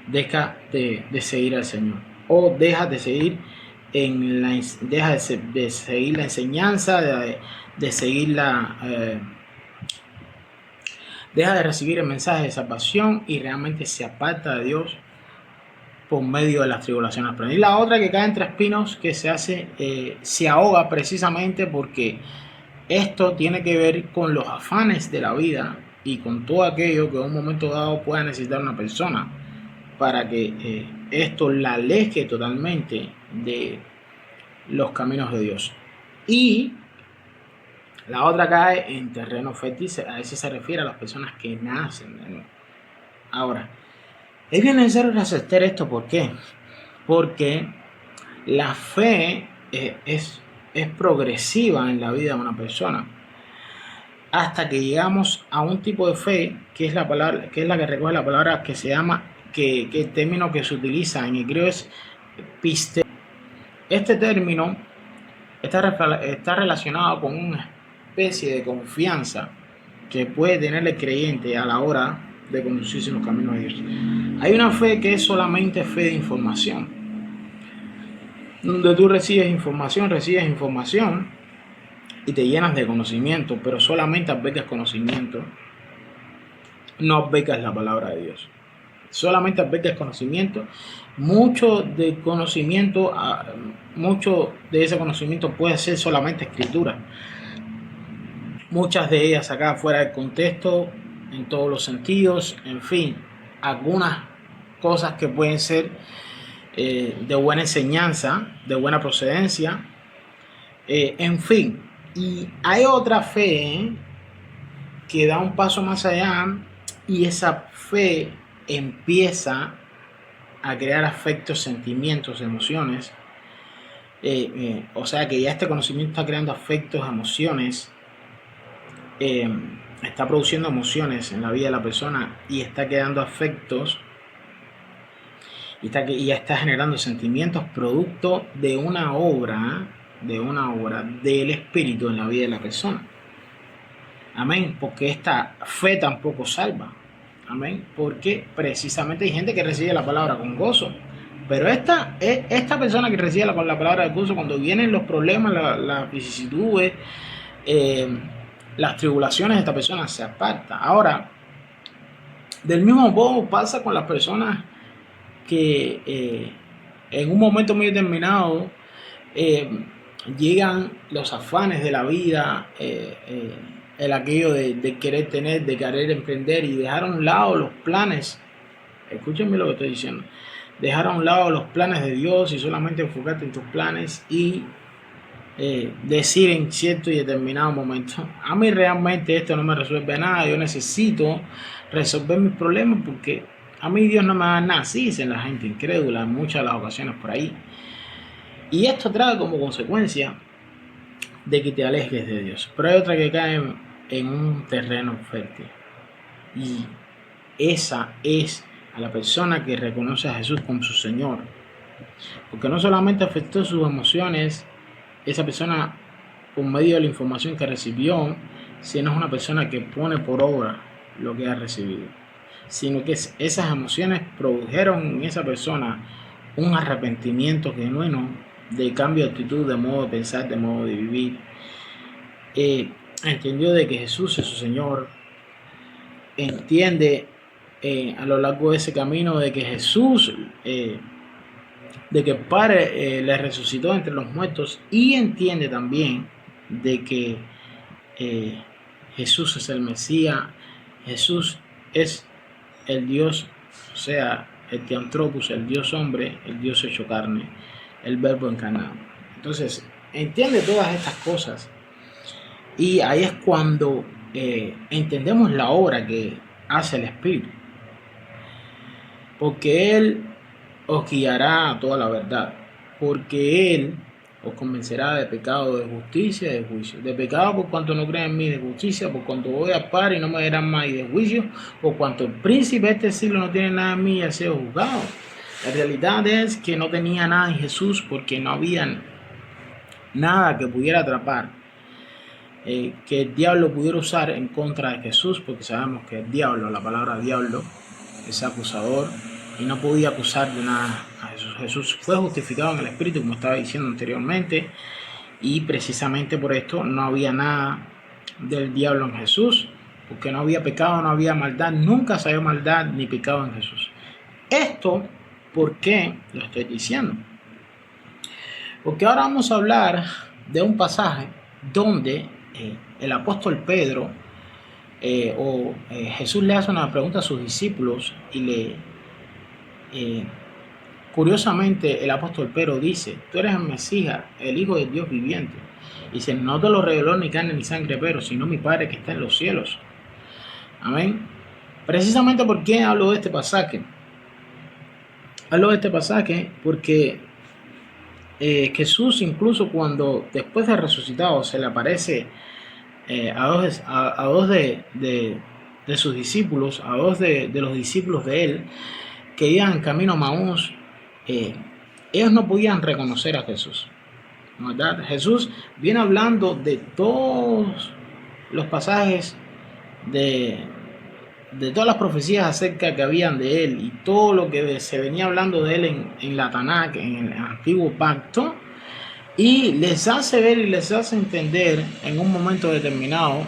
[SPEAKER 1] deja de seguir al Señor, o deja de seguir de seguir la enseñanza, de seguir deja de recibir el mensaje de salvación y realmente se aparta de Dios por medio de las tribulaciones. Y la otra que cae entre espinos, que se ahoga precisamente porque esto tiene que ver con los afanes de la vida y con todo aquello que en un momento dado pueda necesitar una persona para que esto la aleje totalmente de los caminos de Dios. Y la otra cae en terreno fértil. A eso se refiere a las personas que nacen de nuevo. Ahora, es bien necesario resaltar esto. ¿Por qué? Porque la fe es progresiva en la vida de una persona, hasta que llegamos a un tipo de fe que es la palabra, que es la que recoge la palabra que se llama, que el término que se utiliza en el griego es piste. Este término está relacionado con una especie de confianza que puede tener el creyente a la hora de conducirse en los caminos de Dios. Hay una fe que es solamente fe de información, donde tú recibes información y te llenas de conocimiento, pero solamente albergas conocimiento, no albergas la palabra de Dios. Solamente albergas conocimiento. Mucho de ese conocimiento puede ser solamente escritura. Muchas de ellas sacadas fuera del contexto, en todos los sentidos, en fin, algunas cosas que pueden ser de buena enseñanza, de buena procedencia, en fin. Y hay otra fe que da un paso más allá, y esa fe empieza a crear afectos, sentimientos, emociones. O sea que ya este conocimiento está creando afectos, emociones, está produciendo emociones en la vida de la persona y está creando afectos y ya está generando sentimientos producto de una obra del Espíritu en la vida de la persona. Amén, porque esta fe tampoco salva. Amén, porque precisamente hay gente que recibe la palabra con gozo, pero esta persona que recibe la palabra de gozo, cuando vienen los problemas, las vicisitudes, las tribulaciones, esta persona se aparta. Ahora, del mismo modo pasa con las personas que en un momento muy determinado llegan los afanes de la vida, el aquello de querer tener, de querer emprender, y dejar a un lado los planes. Escúchenme lo que estoy diciendo. Dejar a un lado los planes de Dios y solamente enfocarte en tus planes y decir en cierto y determinado momento: a mí realmente esto no me resuelve nada, yo necesito resolver mis problemas porque a mí Dios no me da nada. Así dicen la gente incrédula en muchas de las ocasiones por ahí. Y esto trae como consecuencia de que te alejes de Dios. Pero hay otra que cae en un terreno fértil, y esa es a la persona que reconoce a Jesús como su Señor, porque no solamente afectó sus emociones esa persona por medio de la información que recibió, sino es una persona que pone por obra lo que ha recibido, sino que esas emociones produjeron en esa persona un arrepentimiento genuino, de cambio de actitud, de modo de pensar, de modo de vivir. Entendió de que Jesús es su Señor, entiende a lo largo de ese camino de que Jesús, de que el Padre le resucitó entre los muertos, y entiende también de que Jesús es el Mesías, Jesús es el Dios, o sea, el Theantropos, el Dios hombre, el Dios hecho carne, el Verbo encarnado. Entonces, entiende todas estas cosas, y ahí es cuando entendemos la obra que hace el Espíritu, porque Él os guiará a toda la verdad, porque Él os convencerá de pecado, de justicia y de juicio. De pecado por cuanto no creen en mí, de justicia por cuanto voy al Padre y no me verán más, y de juicio por cuanto el príncipe de este siglo no tiene nada en mí y ha sido juzgado. La realidad es que no tenía nada en Jesús, porque no había nada que pudiera atrapar, que el diablo pudiera usar en contra de Jesús, porque sabemos que el diablo, la palabra diablo, es acusador, y no podía acusar de nada a Jesús. Jesús fue justificado en el Espíritu, como estaba diciendo anteriormente, y precisamente por esto no había nada del diablo en Jesús, porque no había pecado, no había maldad, nunca se había maldad ni pecado en Jesús. Esto, ¿por qué lo estoy diciendo? Porque ahora vamos a hablar de un pasaje donde el apóstol Pedro, Jesús le hace una pregunta a sus discípulos, y curiosamente el apóstol Pedro dice: tú eres el Mesías, el Hijo del Dios viviente. Y dice: no te lo reveló ni carne ni sangre, pero sino mi Padre que está en los cielos. Amén. Precisamente, ¿por qué hablo de este pasaje? Hablo de este pasaje porque Jesús, incluso cuando después de resucitado se le aparece a dos de sus discípulos, a dos de los discípulos de él, que iban en camino a Maús, eh, ellos no podían reconocer a Jesús, ¿verdad? Jesús viene hablando de todos los pasajes de, de todas las profecías acerca que habían de él y todo lo que se venía hablando de él en la Tanakh, en el antiguo pacto, y les hace ver y les hace entender en un momento determinado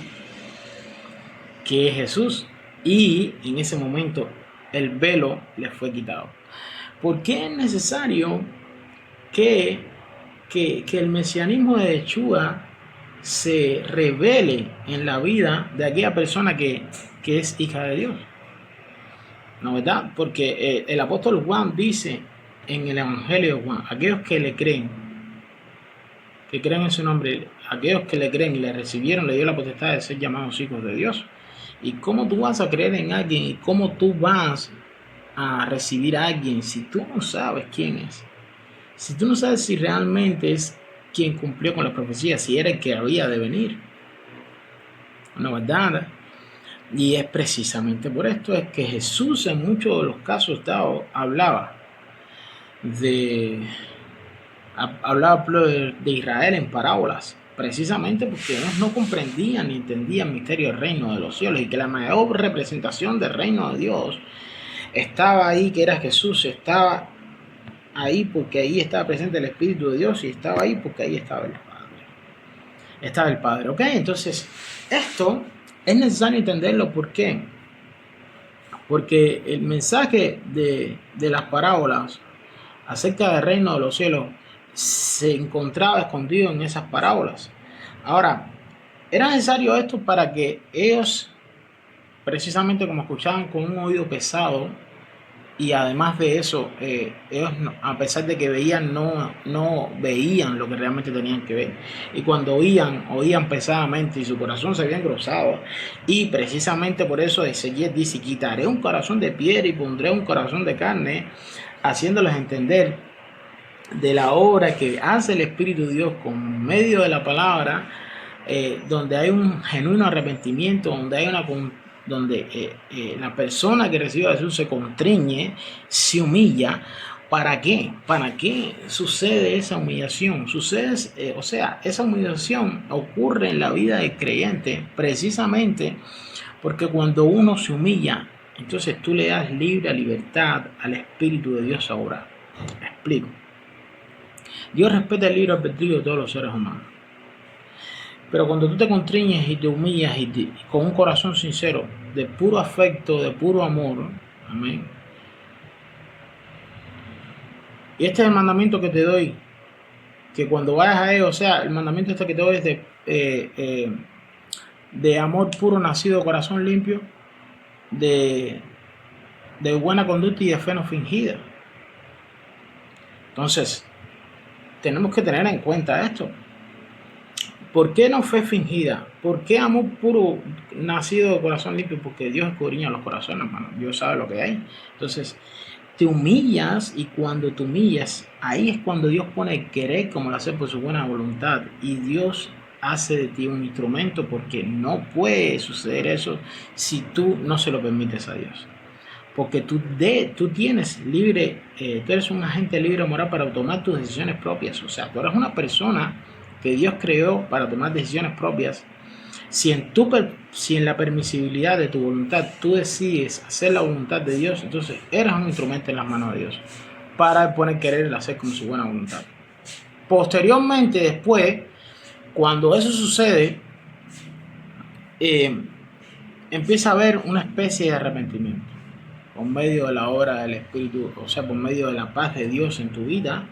[SPEAKER 1] que es Jesús, y en ese momento el velo les fue quitado. ¿Por qué es necesario que el mesianismo de Yeshua se revele en la vida de aquella persona que es hija de Dios? ¿No, verdad? Porque el apóstol Juan dice en el Evangelio de Juan, aquellos que le creen, que creen en su nombre, aquellos que le creen y le recibieron, le dio la potestad de ser llamados hijos de Dios. ¿Y cómo tú vas a creer en alguien y cómo tú vas a recibir a alguien si tú no sabes quién es? Si tú no sabes si realmente es quien cumplió con la profecía, si era el que había de venir. ¿No, verdad? Y es precisamente por esto es que Jesús en muchos de los casos hablaba de Israel en parábolas, precisamente porque ellos no comprendían ni entendían el misterio del reino de los cielos, y que la mayor representación del reino de Dios estaba ahí, que era Jesús. Estaba ahí porque ahí estaba presente el Espíritu de Dios, y estaba ahí porque ahí estaba el Padre. Estaba el Padre, ¿ok? Entonces, esto es necesario entenderlo. ¿Por qué? Porque el mensaje de las parábolas acerca del reino de los cielos se encontraba escondido en esas parábolas. Ahora, era necesario esto para que ellos, precisamente como escuchaban con un oído pesado, y además de eso, ellos a pesar de que veían, no veían lo que realmente tenían que ver. Y cuando oían pesadamente y su corazón se había engrosado. Y precisamente por eso Ezequiel dice: quitaré un corazón de piedra y pondré un corazón de carne, haciéndoles entender de la obra que hace el Espíritu de Dios con medio de la palabra, donde hay un genuino arrepentimiento, donde la persona que recibe a Jesús se contriñe, se humilla. ¿Para qué? ¿Para qué sucede esa humillación? Esa humillación ocurre en la vida del creyente precisamente porque cuando uno se humilla, entonces tú le das libre libertad al Espíritu de Dios a obrar. Me explico. Dios respeta el libre albedrío de todos los seres humanos. Pero cuando tú te contriñes y te humillas y con un corazón sincero, de puro afecto, de puro amor, amén. Y este es el mandamiento que te doy, que cuando vayas a él, el mandamiento este que te doy es de amor puro, nacido, corazón limpio, de buena conducta y de fe no fingida. Entonces, tenemos que tener en cuenta esto. ¿Por qué no fe fingida? ¿Por qué amor puro, nacido de corazón limpio? Porque Dios escudriña los corazones, hermano. Dios sabe lo que hay. Entonces, te humillas, y cuando te humillas, ahí es cuando Dios pone el querer como lo hace por su buena voluntad. Y Dios hace de ti un instrumento, porque no puede suceder eso si tú no se lo permites a Dios. Porque tú tienes libre, tú eres un agente libre moral para tomar tus decisiones propias. O sea, tú eres una persona que Dios creó para tomar decisiones propias. Si en la permisibilidad de tu voluntad tú decides hacer la voluntad de Dios, entonces eres un instrumento en las manos de Dios para poder querer hacer con su buena voluntad. Posteriormente, después, cuando eso sucede, empieza a haber una especie de arrepentimiento por medio de la obra del Espíritu, por medio de la paz de Dios en tu vida,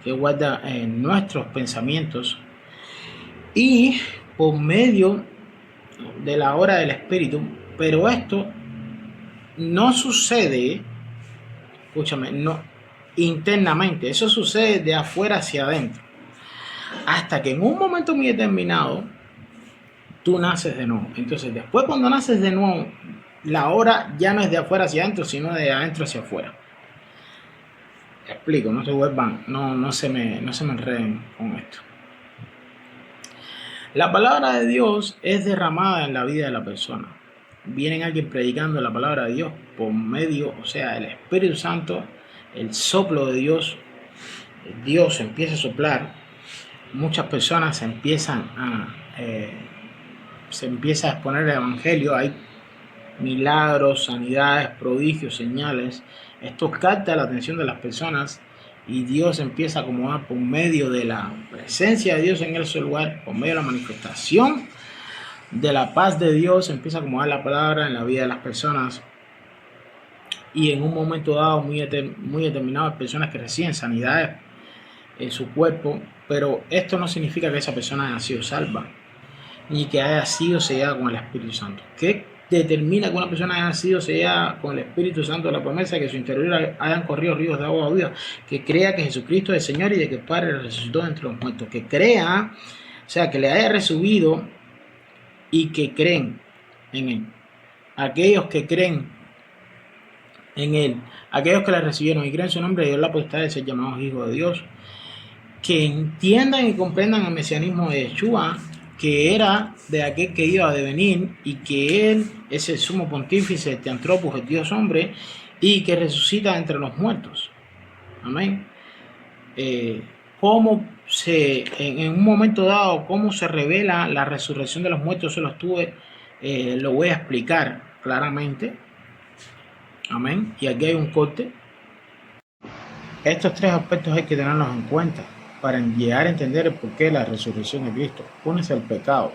[SPEAKER 1] que guarda en nuestros pensamientos, y por medio de la obra del Espíritu. Pero esto no sucede, escúchame, no internamente, eso sucede de afuera hacia adentro, hasta que en un momento muy determinado tú naces de nuevo. Entonces, después, cuando naces de nuevo, la obra ya no es de afuera hacia adentro, sino de adentro hacia afuera. Explico, no se vuelvan, no se me enreden con esto. La palabra de Dios es derramada en la vida de la persona. Viene alguien predicando la palabra de Dios por medio, o sea, el Espíritu Santo, el soplo de Dios. Dios empieza a soplar. Muchas personas se empieza a exponer el evangelio. Hay milagros, sanidades, prodigios, señales. Esto capta la atención de las personas y Dios empieza a acomodar por medio de la presencia de Dios en ese lugar, por medio de la manifestación de la paz de Dios, empieza a acomodar la palabra en la vida de las personas. Y en un momento dado muy determinado, hay personas que reciben sanidades en su cuerpo, pero esto no significa que esa persona haya sido salva ni que haya sido sellada con el Espíritu Santo. ¿Qué determina que una persona haya sido sellada con el Espíritu Santo? La promesa de que su interior hayan corrido ríos de agua viva, que crea que Jesucristo es el Señor y de que el Padre resucitó de entre los muertos, que crea, o sea, que le haya resubido y que creen en Él. Aquellos que creen en Él, aquellos que le recibieron y creen en su nombre, Dios la potestad de ser llamados hijos de Dios, que entiendan y comprendan el mesianismo de Yeshua, que era de aquel que iba a devenir y que Él es el sumo pontífice, el teantropos, el Dios hombre, y que resucita entre los muertos. Amén. Cómo en un momento dado, cómo se revela la resurrección de los muertos, lo voy a explicar claramente. Amén. Y aquí hay un corte. Estos tres aspectos hay que tenerlos en cuenta para llegar a entender el porqué de la resurrección de Cristo. Uno es el pecado,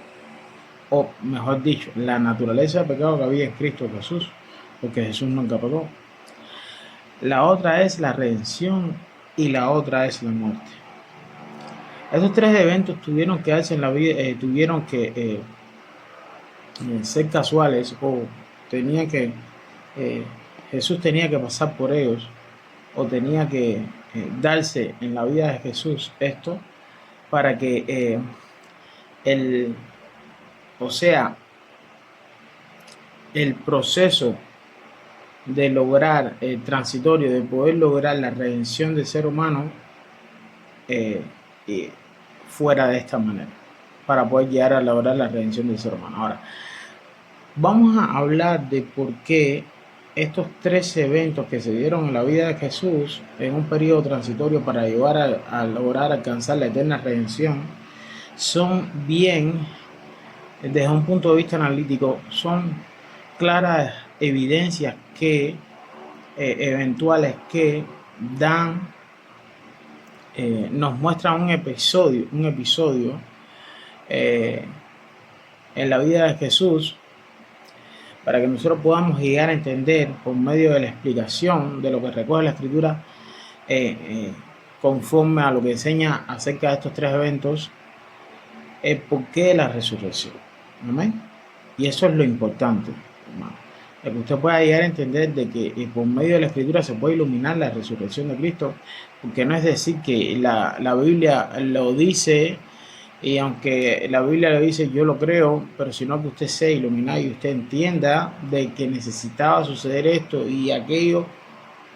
[SPEAKER 1] o mejor dicho, la naturaleza del pecado que había en Cristo Jesús, porque Jesús nunca pecó. La otra es la redención y la otra es la muerte. Estos tres eventos tuvieron que darse en la vida, tuvieron que ser casuales, o Jesús tenía que pasar por ellos, o tenía que darse en la vida de Jesús esto para que el proceso de lograr el transitorio, de poder lograr la redención del ser humano fuera de esta manera, para poder llegar a lograr la redención del ser humano. Ahora, vamos a hablar de por qué estos tres eventos que se dieron en la vida de Jesús en un periodo transitorio para llevar a lograr alcanzar la eterna redención son bien, desde un punto de vista analítico, son claras evidencias que eventuales que dan nos muestran un episodio en la vida de Jesús, para que nosotros podamos llegar a entender por medio de la explicación de lo que recoge la Escritura conforme a lo que enseña acerca de estos tres eventos, el porqué de la resurrección. ¿Amén? Y eso es lo importante, hermano. El que usted pueda llegar a entender de que por medio de la Escritura se puede iluminar la resurrección de Cristo, porque no es decir que la Biblia lo dice, y aunque la Biblia lo dice, yo lo creo, pero sino que usted sea iluminado y usted entienda de que necesitaba suceder esto y aquello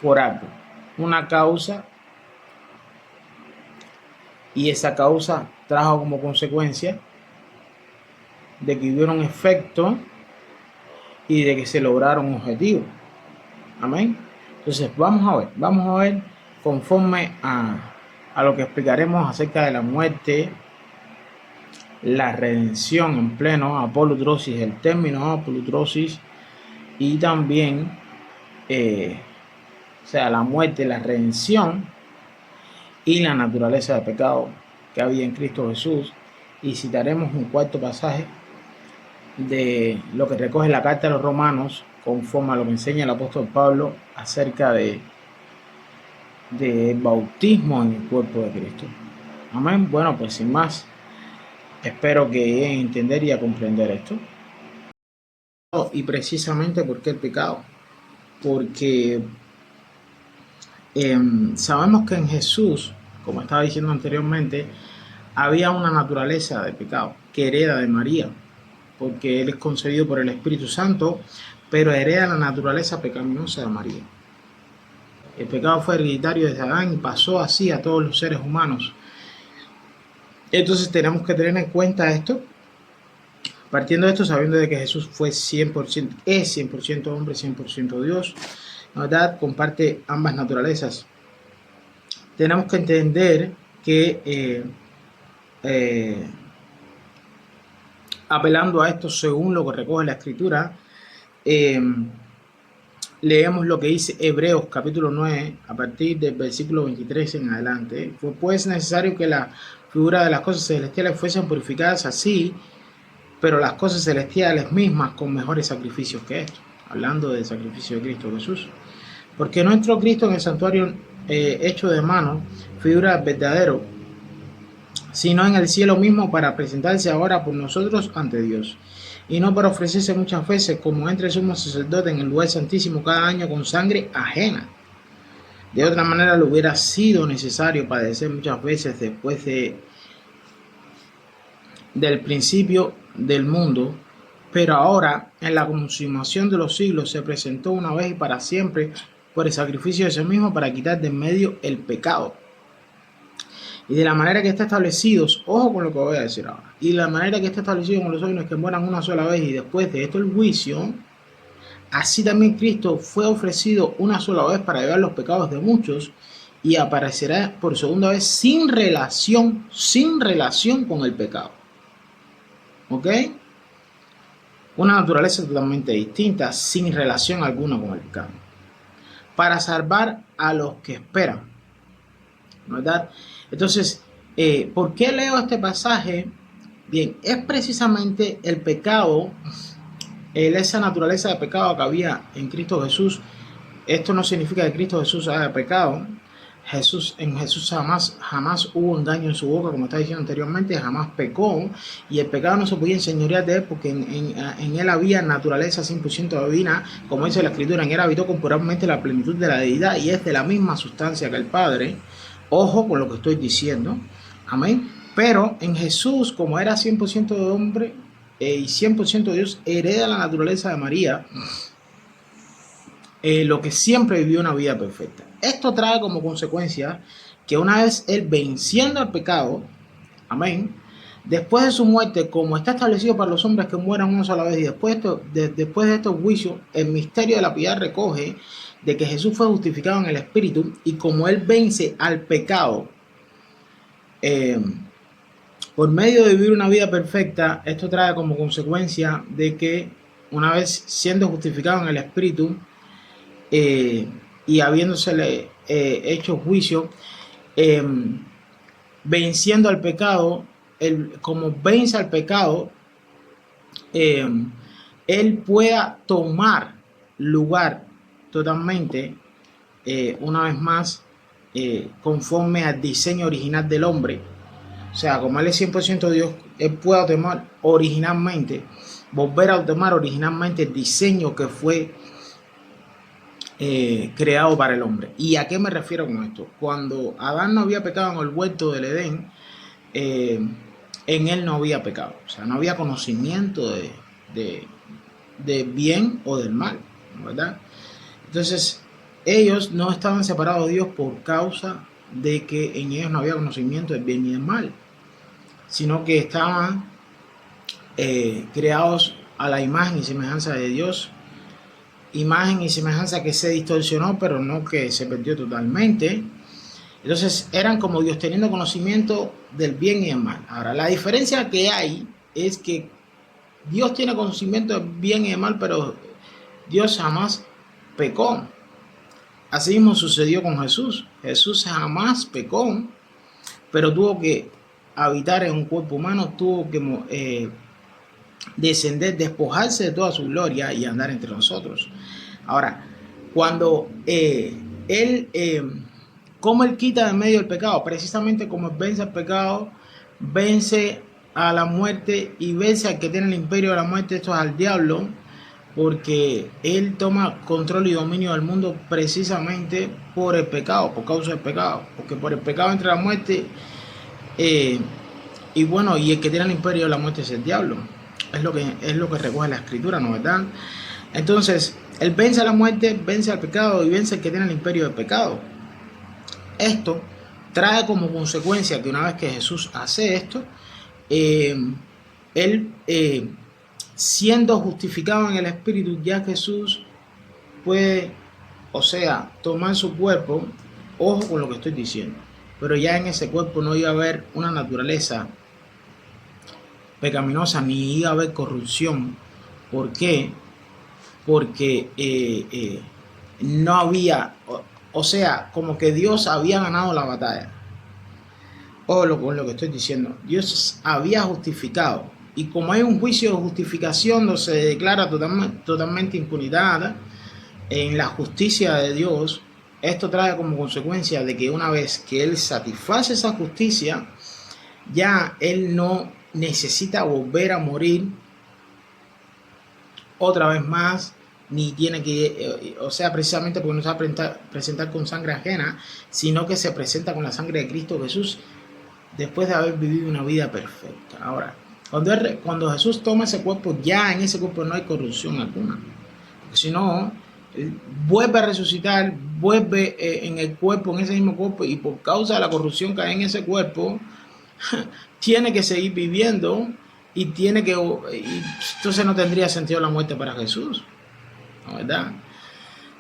[SPEAKER 1] por algo, una causa, y esa causa trajo como consecuencia de que hubiera un efecto y de que se lograron un objetivo. Amén. Entonces vamos a ver conforme a lo que explicaremos acerca de la muerte, la redención en pleno, apolutrosis, el término apolutrosis, y también la muerte, la redención y la naturaleza de pecado que había en Cristo Jesús. Y citaremos un cuarto pasaje de lo que recoge la carta a los Romanos, conforme a lo que enseña el apóstol Pablo acerca de bautismo en el cuerpo de Cristo. Amén. Bueno, pues sin más, espero que lleguen a entender y a comprender esto. Y precisamente, ¿por qué el pecado? Porque sabemos que en Jesús, como estaba diciendo anteriormente, había una naturaleza de pecado que hereda de María, porque Él es concebido por el Espíritu Santo, pero hereda la naturaleza pecaminosa de María. El pecado fue hereditario desde Adán y pasó así a todos los seres humanos. Entonces tenemos que tener en cuenta esto, partiendo de esto, sabiendo de que Jesús fue 100%, es 100% hombre, 100% Dios, ¿verdad? Comparte ambas naturalezas. Tenemos que entender que apelando a esto según lo que recoge la Escritura, leemos lo que dice Hebreos capítulo 9 a partir del versículo 23 en adelante. Fue pues necesario que la figura de las cosas celestiales fuesen purificadas así, pero las cosas celestiales mismas con mejores sacrificios que esto, hablando del sacrificio de Cristo Jesús. Porque no entró Cristo en el santuario hecho de mano, figura del verdadero, sino en el cielo mismo para presentarse ahora por nosotros ante Dios. Y no para ofrecerse muchas veces como entra el sumo sacerdote en el lugar santísimo cada año con sangre ajena. De otra manera le hubiera sido necesario padecer muchas veces después del principio del mundo, pero ahora en la consumación de los siglos se presentó una vez y para siempre por el sacrificio de sí mismo para quitar de en medio el pecado. Y de la manera que está establecido, ojo con lo que voy a decir ahora, y de la manera que está establecido con los hombres que mueran una sola vez y después de esto el juicio, así también Cristo fue ofrecido una sola vez para llevar los pecados de muchos y aparecerá por segunda vez sin relación con el pecado. ¿Ok? Una naturaleza totalmente distinta, sin relación alguna con el pecado. Para salvar a los que esperan. ¿Verdad? Entonces, ¿por qué leo este pasaje? Bien, es precisamente el pecado, esa naturaleza de pecado que había en Cristo Jesús. Esto no significa que Cristo Jesús haya pecado. En Jesús jamás hubo engaño en su boca, como está diciendo anteriormente, jamás pecó, y el pecado no se podía enseñorear de él porque en él había naturaleza 100% divina, como dice la Escritura, en él habitó corporalmente la plenitud de la deidad y es de la misma sustancia que el Padre. Ojo con lo que estoy diciendo, amén. Pero en Jesús, como era 100% de hombre y 100% de Dios, hereda la naturaleza de María, lo que siempre vivió una vida perfecta. Esto trae como consecuencia que una vez él venciendo el pecado, amén, después de su muerte, como está establecido para los hombres que mueran una sola vez, y después de estos juicios, el misterio de la piedad recoge de que Jesús fue justificado en el Espíritu, y como él vence al pecado por medio de vivir una vida perfecta, esto trae como consecuencia de que una vez siendo justificado en el Espíritu, y habiéndosele hecho juicio, venciendo al pecado, como vence al pecado, él pueda tomar lugar totalmente, una vez más, conforme al diseño original del hombre. O sea, como él es 100% Dios, él pueda tomar originalmente, volver a tomar originalmente el diseño que fue creado para el hombre. ¿Y a qué me refiero con esto? Cuando Adán no había pecado en el huerto del Edén, en él no había pecado, o sea, no había conocimiento de bien o del mal, ¿verdad? Entonces, ellos no estaban separados de Dios por causa de que en ellos no había conocimiento del bien y del mal, sino que estaban creados a la imagen y semejanza de Dios, imagen y semejanza que se distorsionó, pero no que se perdió totalmente. Entonces eran como Dios, teniendo conocimiento del bien y del mal. Ahora, la diferencia que hay es que Dios tiene conocimiento del bien y del mal, pero Dios jamás pecó. Así mismo sucedió con Jesús. Jesús jamás pecó, pero tuvo que habitar en un cuerpo humano, tuvo que descender, despojarse de toda su gloria y andar entre nosotros. Ahora, cuando ¿cómo él quita de medio el pecado? Precisamente como él vence el pecado, vence a la muerte y vence al que tiene el imperio de la muerte, esto es al diablo, porque él toma control y dominio del mundo precisamente por el pecado, por causa del pecado, porque por el pecado entra la muerte, y bueno, y el que tiene el imperio de la muerte es el diablo. Es lo que recoge la escritura, ¿no verdad? Entonces, él vence a la muerte, vence al pecado y vence al que tiene el imperio del pecado. Esto trae como consecuencia que una vez que Jesús hace esto, eh, él siendo justificado en el Espíritu, ya Jesús puede, o sea, tomar su cuerpo, ojo con lo que estoy diciendo, pero ya en ese cuerpo no iba a haber una naturaleza pecaminosa ni iba a haber corrupción. ¿Por qué? Porque no había, o sea, como que Dios había ganado la batalla. Ojo con lo que estoy diciendo. Dios había justificado. Y como hay un juicio de justificación donde se declara totalmente impunidad en la justicia de Dios, esto trae como consecuencia de que una vez que Él satisface esa justicia, ya Él no necesita volver a morir otra vez más, ni tiene que, o sea, precisamente porque no se va a presentar con sangre ajena, sino que se presenta con la sangre de Cristo Jesús después de haber vivido una vida perfecta. Ahora, cuando Jesús toma ese cuerpo, ya en ese cuerpo no hay corrupción alguna, porque si no, vuelve a resucitar, vuelve en el cuerpo, en ese mismo cuerpo, y por causa de la corrupción que hay en ese cuerpo, tiene que seguir viviendo y entonces no tendría sentido la muerte para Jesús, ¿no verdad?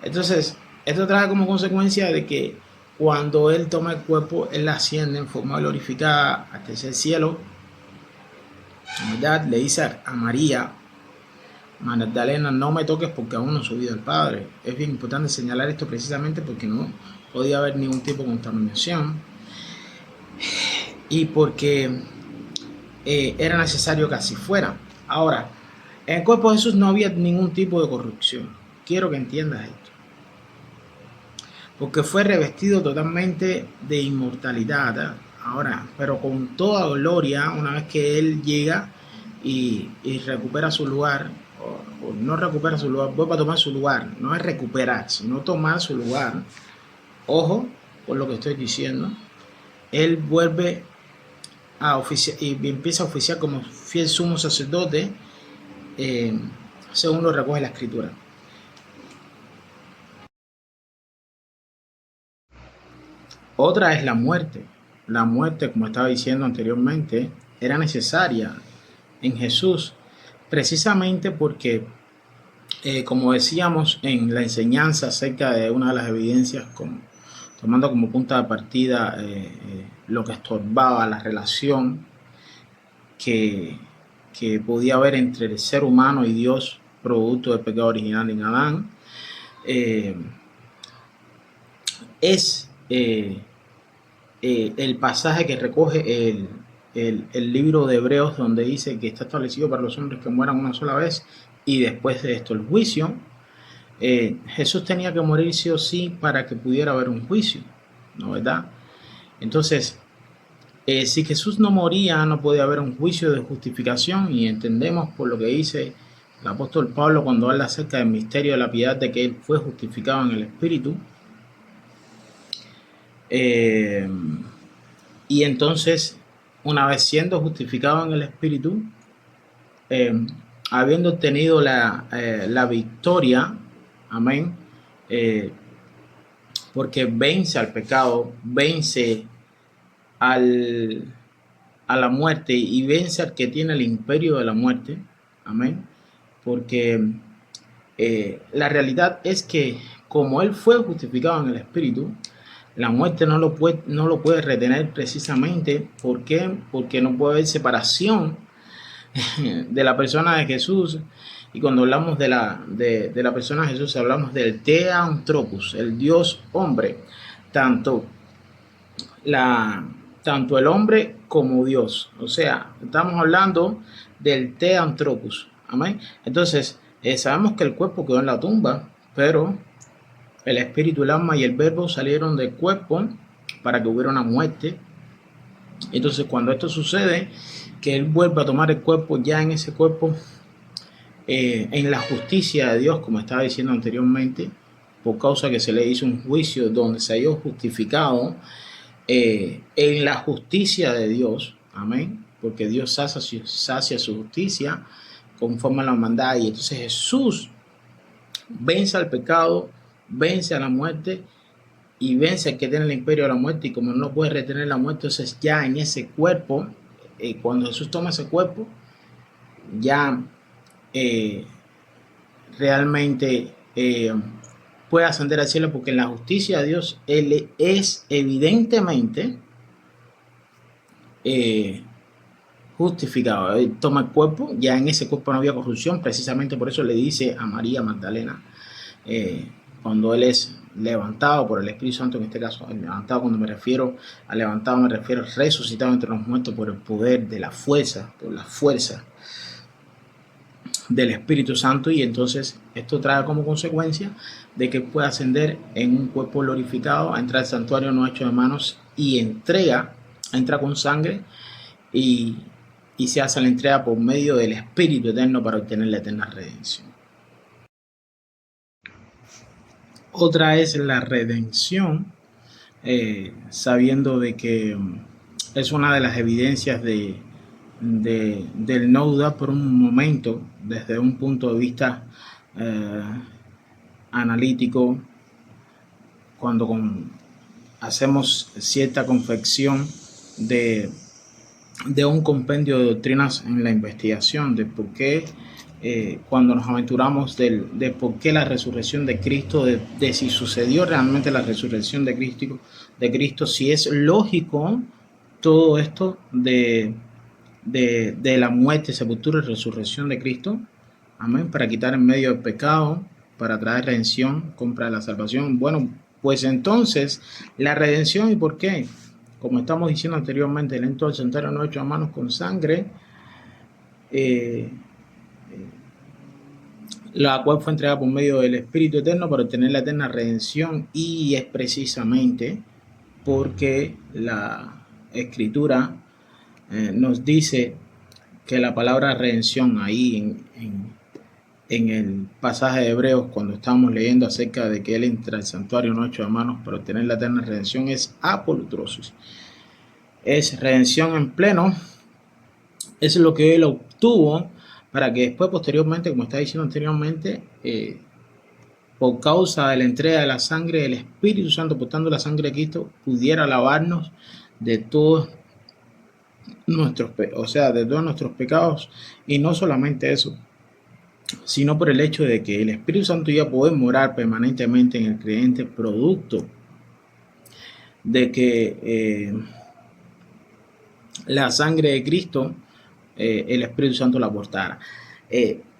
[SPEAKER 1] Entonces, esto trae como consecuencia de que cuando Él toma el cuerpo, Él asciende en forma glorificada hasta ese cielo, ¿no verdad? Le dice a María Magdalena, no me toques porque aún no he subido al Padre. Es bien importante señalar esto precisamente porque no podía haber ningún tipo de contaminación y porque era necesario que así fuera. Ahora, en el cuerpo de Jesús no había ningún tipo de corrupción. Quiero que entiendas esto. Porque fue revestido totalmente de inmortalidad. Ahora, pero con toda gloria, una vez que Él llega y recupera su lugar, o no recupera su lugar, vuelve a tomar su lugar. No es recuperar, sino tomar su lugar. Ojo por lo que estoy diciendo. Él vuelve a oficiar y empieza a oficiar como fiel sumo sacerdote, según lo recoge la escritura. Otra es la muerte. La muerte, como estaba diciendo anteriormente, era necesaria en Jesús, precisamente porque, como decíamos en la enseñanza acerca de una de las evidencias, tomando como punto de partida lo que estorbaba la relación que podía haber entre el ser humano y Dios, producto del pecado original en Adán, es el pasaje que recoge el libro de Hebreos, donde dice que está establecido para los hombres que mueran una sola vez y después de esto el juicio. Jesús tenía que morir sí o sí para que pudiera haber un juicio, ¿no verdad? Entonces, si Jesús no moría, no podía haber un juicio de justificación, y entendemos por lo que dice el apóstol Pablo cuando habla acerca del misterio de la piedad, de que Él fue justificado en el Espíritu. Y entonces, una vez siendo justificado en el Espíritu, habiendo obtenido la victoria, amén, porque vence al pecado, vence a la muerte y vence al que tiene el imperio de la muerte, amén, porque la realidad es que como Él fue justificado en el Espíritu, la muerte no lo puede retener precisamente. ¿Por qué? Porque no puede haber separación de la persona de Jesús. Y cuando hablamos de la persona de Jesús, hablamos del Theanthropos, el Dios hombre, tanto el hombre como Dios. O sea, estamos hablando del Theanthropos. Amén. Entonces, sabemos que el cuerpo quedó en la tumba, pero el espíritu, el alma y el verbo salieron del cuerpo para que hubiera una muerte. Entonces, cuando esto sucede, que Él vuelve a tomar el cuerpo, ya en ese cuerpo, en la justicia de Dios, como estaba diciendo anteriormente, por causa que se le hizo un juicio donde se halló justificado, en la justicia de Dios, amén, porque Dios sacia su justicia, conforme a la maldad. Y entonces Jesús vence al pecado, vence a la muerte y vence al que tiene el imperio de la muerte. Y como no puede retener la muerte, entonces ya en ese cuerpo, cuando Jesús toma ese cuerpo, ya realmente puede ascender al cielo, porque en la justicia de Dios Él es evidentemente justificado. Él toma el cuerpo, ya en ese cuerpo no había corrupción, precisamente por eso le dice a María Magdalena, cuando Él es levantado por el Espíritu Santo, en este caso, levantado, cuando me refiero a levantado, me refiero a resucitado entre los muertos por el poder de la fuerza, por la fuerza del Espíritu Santo. Y entonces esto trae como consecuencia de que pueda ascender en un cuerpo glorificado, a entrar al santuario no hecho de manos y entra con sangre y se hace la entrega por medio del Espíritu eterno para obtener la eterna redención. Otra es la redención, sabiendo de que es una de las evidencias del no dudar por un momento desde un punto de vista analítico, cuando hacemos cierta confección de un compendio de doctrinas en la investigación de por qué, cuando nos aventuramos de por qué la resurrección de Cristo, de si sucedió realmente la resurrección de Cristo, si es lógico todo esto de la muerte, sepultura y resurrección de Cristo, amén, para quitar en medio del pecado, para traer redención, compra de la salvación. Bueno, pues entonces la redención, ¿y por qué? Como estamos diciendo anteriormente, el entró al santuario no hecho a manos con sangre, la cual fue entregada por medio del Espíritu Eterno para obtener la eterna redención. Y es precisamente porque la Escritura nos dice que la palabra redención ahí en el pasaje de Hebreos, cuando estábamos leyendo acerca de que Él entra al santuario no hecho a manos para obtener la eterna redención, es apolutrosis, es redención en pleno, es lo que Él obtuvo para que después, posteriormente, como está diciendo anteriormente, por causa de la entrega de la sangre del Espíritu Santo, portando la sangre de Cristo, pudiera lavarnos de todos nuestros pecados. Y no solamente eso, sino por el hecho de que el Espíritu Santo iba a poder morar permanentemente en el creyente, producto de que la sangre de Cristo, el Espíritu Santo la portara.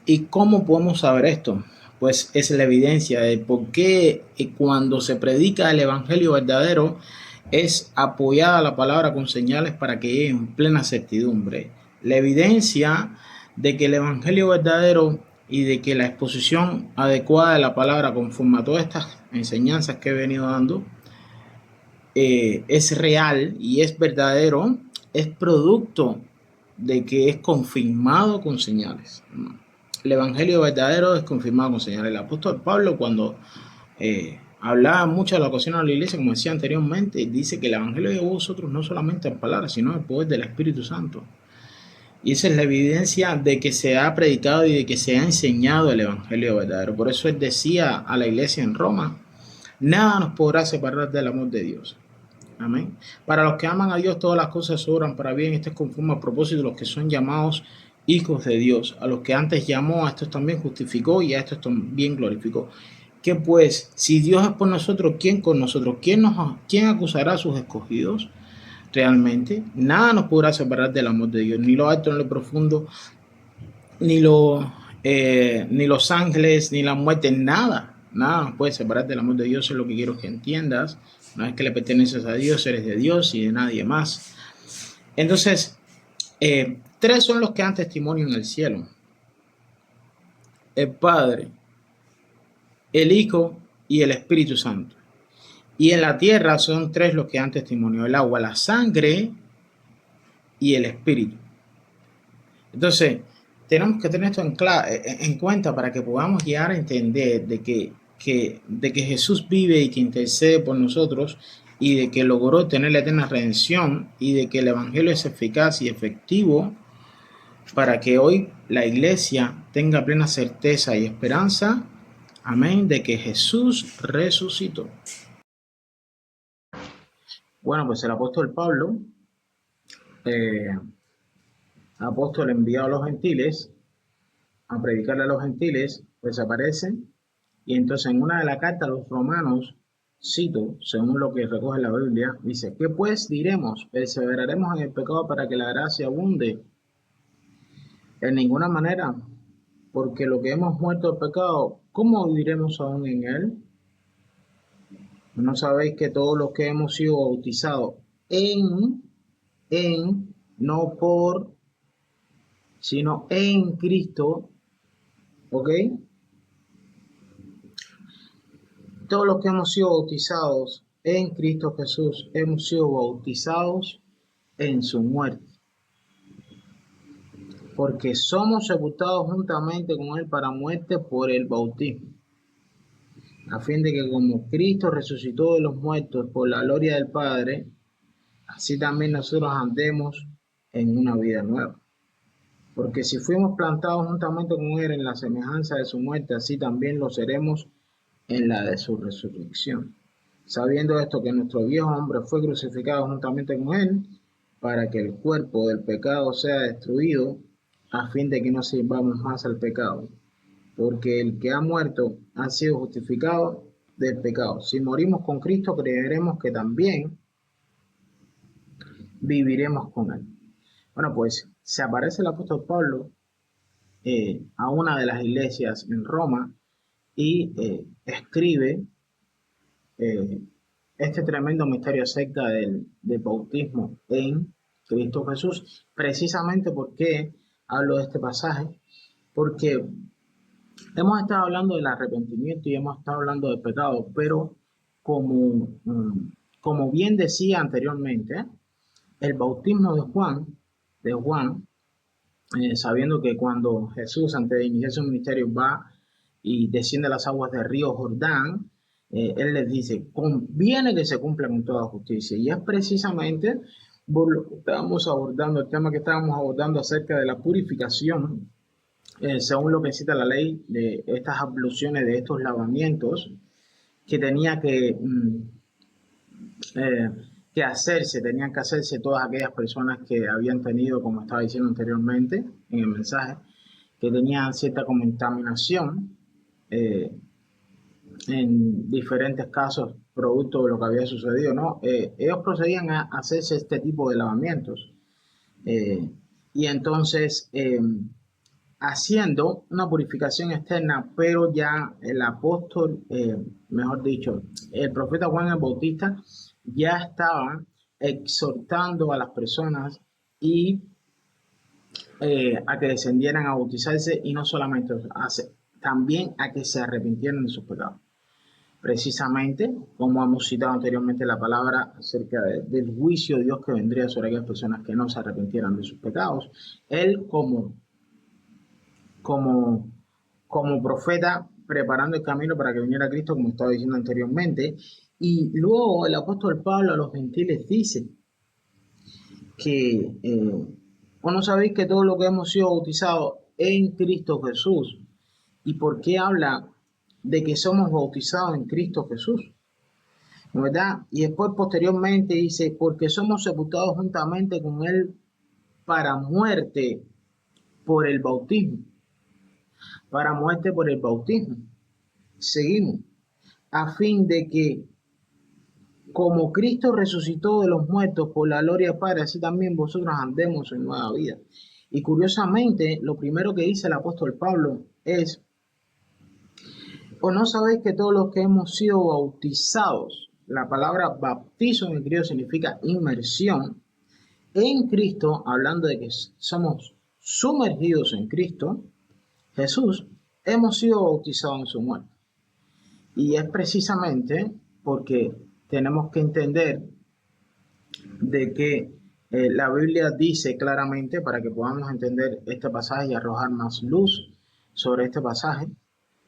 [SPEAKER 1] ¿Y cómo podemos saber esto? Pues es la evidencia de por qué cuando se predica el Evangelio verdadero es apoyada la palabra con señales para que llegue en plena certidumbre. La evidencia de que el Evangelio verdadero y de que la exposición adecuada de la palabra conforme a todas estas enseñanzas que he venido dando es real y es verdadero, es producto de que es confirmado con señales. El Evangelio verdadero es confirmado con señales. El apóstol Pablo, cuando hablaba mucho de la ocasión de la iglesia, como decía anteriormente, dice que el Evangelio de vosotros no solamente en palabras, sino en el poder del Espíritu Santo. Y esa es la evidencia de que se ha predicado y de que se ha enseñado el Evangelio verdadero. Por eso él decía a la iglesia en Roma: nada nos podrá separar del amor de Dios. Amén. Para los que aman a Dios, todas las cosas obran para bien. Esto es conforme al propósito de los que son llamados hijos de Dios. A los que antes llamó, a estos también justificó, y a estos también glorificó. ¿Qué pues? Si Dios es por nosotros, ¿quién con nosotros? ¿Quién acusará a sus escogidos? Realmente nada nos podrá separar del amor de Dios, ni lo alto ni lo profundo, ni los ángeles, ni la muerte, nada nos puede separar del amor de Dios. Es lo que quiero que entiendas. Una vez que le perteneces a Dios, eres de Dios y de nadie más. Entonces, tres son los que dan testimonio en el cielo: el Padre, el Hijo y el Espíritu Santo. Y en la tierra son tres los que dan testimonio: el agua, la sangre y el Espíritu. Entonces, tenemos que tener esto en cuenta para que podamos llegar a entender de que Jesús vive y que intercede por nosotros, y de que logró tener la eterna redención, y de que el Evangelio es eficaz y efectivo para que hoy la iglesia tenga plena certeza y esperanza, amén, de que Jesús resucitó. Bueno, pues el apóstol Pablo, apóstol enviado a los gentiles, a predicarle a los gentiles, pues aparece, y entonces en una de las cartas a los romanos, cito, según lo que recoge la Biblia, dice, ¿qué pues diremos? ¿Perseveraremos en el pecado para que la gracia abunde? En ninguna manera, porque lo que hemos muerto al pecado, ¿cómo viviremos aún en él? ¿No sabéis que todos los que hemos sido bautizados no por, sino en Cristo, ¿ok? Todos los que hemos sido bautizados en Cristo Jesús, hemos sido bautizados en su muerte, porque somos sepultados juntamente con él para muerte por el bautismo, a fin de que como Cristo resucitó de los muertos por la gloria del Padre, así también nosotros andemos en una vida nueva. Porque si fuimos plantados juntamente con él en la semejanza de su muerte, así también lo seremos en la de su resurrección. Sabiendo esto, que nuestro viejo hombre fue crucificado juntamente con él, para que el cuerpo del pecado sea destruido, a fin de que no sirvamos más al pecado. Porque el que ha muerto ha sido justificado del pecado. Si morimos con Cristo, creeremos que también viviremos con él. Bueno, pues se aparece el apóstol Pablo a una de las iglesias en Roma y escribe eh, este tremendo misterio acerca del bautismo en Cristo Jesús. Precisamente porque hablo de este pasaje, porque hemos estado hablando del arrepentimiento y hemos estado hablando del pecado, pero como, como bien decía anteriormente, el bautismo de Juan, sabiendo que cuando Jesús, antes de iniciar su ministerio, va y desciende las aguas del río Jordán, él les dice, conviene que se cumpla con toda justicia. Y es precisamente por lo que estábamos abordando, el tema que estábamos abordando acerca de la purificación, según lo que cita la ley, de estas abluciones, de estos lavamientos, que tenía eh, tenían que hacerse todas aquellas personas que habían tenido, como estaba diciendo anteriormente en el mensaje, que tenían cierta contaminación eh, en diferentes casos, producto de lo que había sucedido, ¿no? Ellos procedían a hacerse este tipo de lavamientos. Eh, y entonces, haciendo una purificación externa, pero ya el apóstol, mejor dicho, el profeta Juan el Bautista, ya estaba exhortando a las personas y a que descendieran a bautizarse y no solamente también a que se arrepintieran de sus pecados. Precisamente, como hemos citado anteriormente la palabra acerca del juicio de Dios que vendría sobre aquellas personas que no se arrepintieran de sus pecados, él como, como profeta preparando el camino para que viniera Cristo, como estaba diciendo anteriormente, y luego el apóstol Pablo a los gentiles dice que ¿o no sabéis que todo lo que hemos sido bautizados en Cristo Jesús? ¿Y por qué habla de que somos bautizados en Cristo Jesús? ¿Verdad? Y después posteriormente dice, porque somos sepultados juntamente con Él para muerte por el bautismo. Para muerte por el bautismo. Seguimos. A fin de que como Cristo resucitó de los muertos por la gloria del Padre, así también vosotros andemos en nueva vida. Y curiosamente, lo primero que dice el apóstol Pablo es, ¿o no sabéis que todos los que hemos sido bautizados, la palabra bautizo en el griego significa inmersión, en Cristo, hablando de que somos sumergidos en Cristo, Jesús, hemos sido bautizados en su muerte? Y es precisamente porque tenemos que entender de que la Biblia dice claramente, para que podamos entender este pasaje y arrojar más luz sobre este pasaje,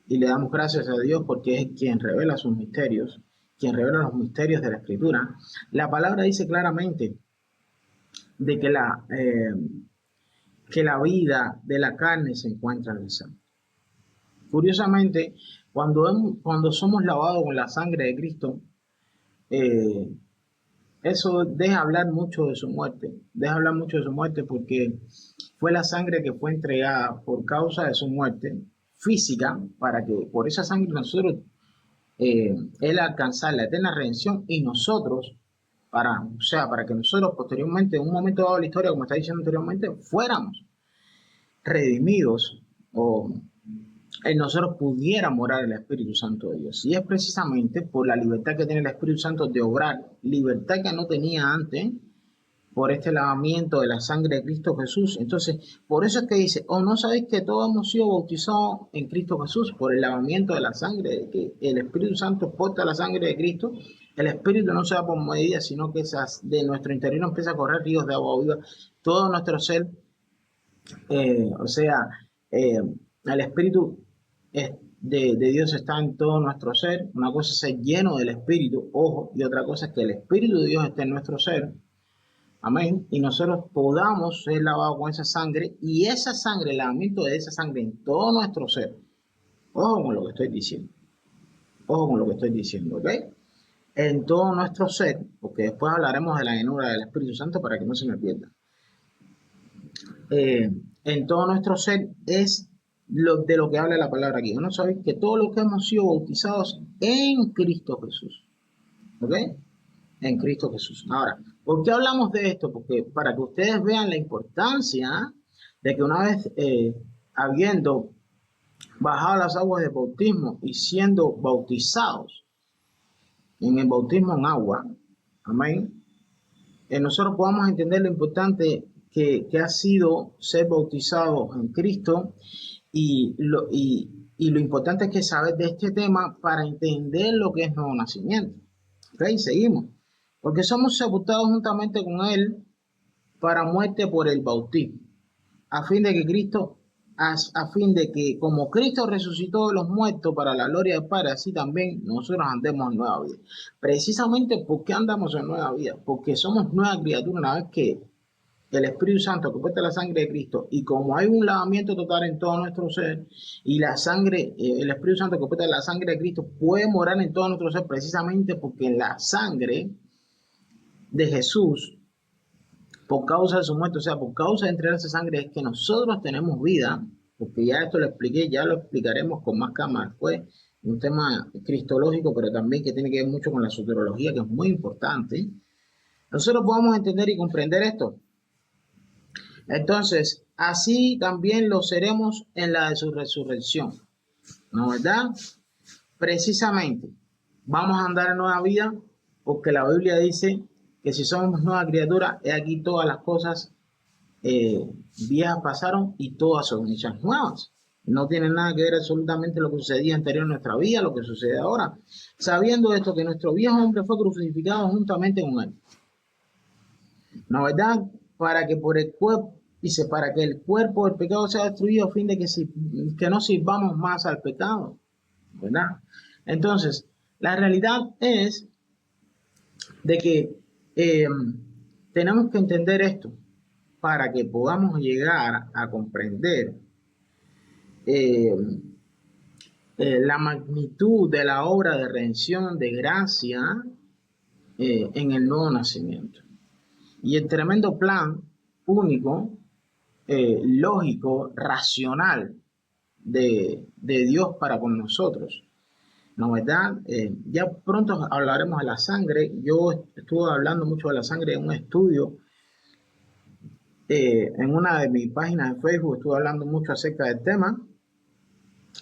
[SPEAKER 1] y le damos gracias a Dios porque es quien revela sus misterios, quien revela los misterios de la Escritura. La palabra dice claramente de que que la vida de la carne se encuentra en el sangue. Curiosamente, cuando somos lavados con la sangre de Cristo, eh, eso deja hablar mucho de su muerte, deja hablar mucho de su muerte porque fue la sangre que fue entregada por causa de su muerte física para que por esa sangre nosotros, él alcanzar la eterna redención y nosotros, o sea, para que nosotros posteriormente, en un momento dado de la historia, como está diciendo anteriormente, fuéramos redimidos o en nosotros pudiera morar el Espíritu Santo de Dios. Y es precisamente por la libertad que tiene el Espíritu Santo de obrar, libertad que no tenía antes, por este lavamiento de la sangre de Cristo Jesús. Entonces, por eso es que dice, no sabéis que todos hemos sido bautizados en Cristo Jesús por el lavamiento de la sangre, que el Espíritu Santo porta la sangre de Cristo. El Espíritu no se da por medida, sino que de nuestro interior empieza a correr ríos de agua viva. Todo nuestro ser, o sea, el Espíritu de Dios está en todo nuestro ser. Una cosa es ser lleno del Espíritu, ojo, y otra cosa es que el Espíritu de Dios esté en nuestro ser. Amén. Y nosotros podamos ser lavados con esa sangre y esa sangre, el lavamiento de esa sangre en todo nuestro ser. Ojo con lo que estoy diciendo. Ojo con lo que estoy diciendo, ¿ok? En todo nuestro ser, porque después hablaremos de la llenura del Espíritu Santo para que no se me pierda. En todo nuestro ser es de lo que habla la palabra aquí. ¿No sabéis que todos los que hemos sido bautizados en Cristo Jesús? ¿Ok? En Cristo Jesús. Ahora, ¿por qué hablamos de esto? Porque para que ustedes vean la importancia de que una vez habiendo bajado las aguas de bautismo y siendo bautizados en el bautismo en agua, amén, nosotros podamos entender lo importante que ha sido ser bautizados en Cristo y lo importante es que saber de este tema para entender lo que es nuevo nacimiento. ¿Ok? Seguimos. Porque somos sepultados juntamente con Él para muerte por el bautismo, a fin de que como Cristo resucitó de los muertos para la gloria del Padre, así también nosotros andemos en nueva vida. Precisamente, ¿por qué andamos en nueva vida? Porque somos nueva criatura una vez que el Espíritu Santo que porta la sangre de Cristo, y como hay un lavamiento total en todo nuestro ser, y la sangre, el Espíritu Santo que porta la sangre de Cristo puede morar en todo nuestro ser, precisamente porque en la sangre de Jesús, por causa de su muerte, o sea, por causa de entregar esa sangre, es que nosotros tenemos vida, porque ya esto lo expliqué, ya lo explicaremos con más calma después, un tema cristológico, pero también que tiene que ver mucho con la soterología, que es muy importante. Nosotros podemos entender y comprender esto. Entonces, así también lo seremos en la de su resurrección, ¿no es verdad? Precisamente, vamos a andar en nueva vida, porque la Biblia dice que si somos nueva criatura, he aquí todas las cosas viejas pasaron y todas son hechas nuevas. No tiene nada que ver absolutamente lo que sucedía anterior en nuestra vida, lo que sucede ahora. Sabiendo esto, que nuestro viejo hombre fue crucificado juntamente con él. ¿No es verdad? Para que por el cuerpo, dice, para que el cuerpo del pecado sea destruido a fin de que no sirvamos más al pecado. ¿Verdad? Entonces, la realidad es de que tenemos que entender esto para que podamos llegar a comprender la magnitud de la obra de redención de gracia en el nuevo nacimiento. Y el tremendo plan único, lógico, racional de Dios para con nosotros. ¿No es verdad? Ya pronto hablaremos de la sangre. Yo estuve hablando mucho de la sangre en un estudio. En una de mis páginas de Facebook estuve hablando mucho acerca del tema.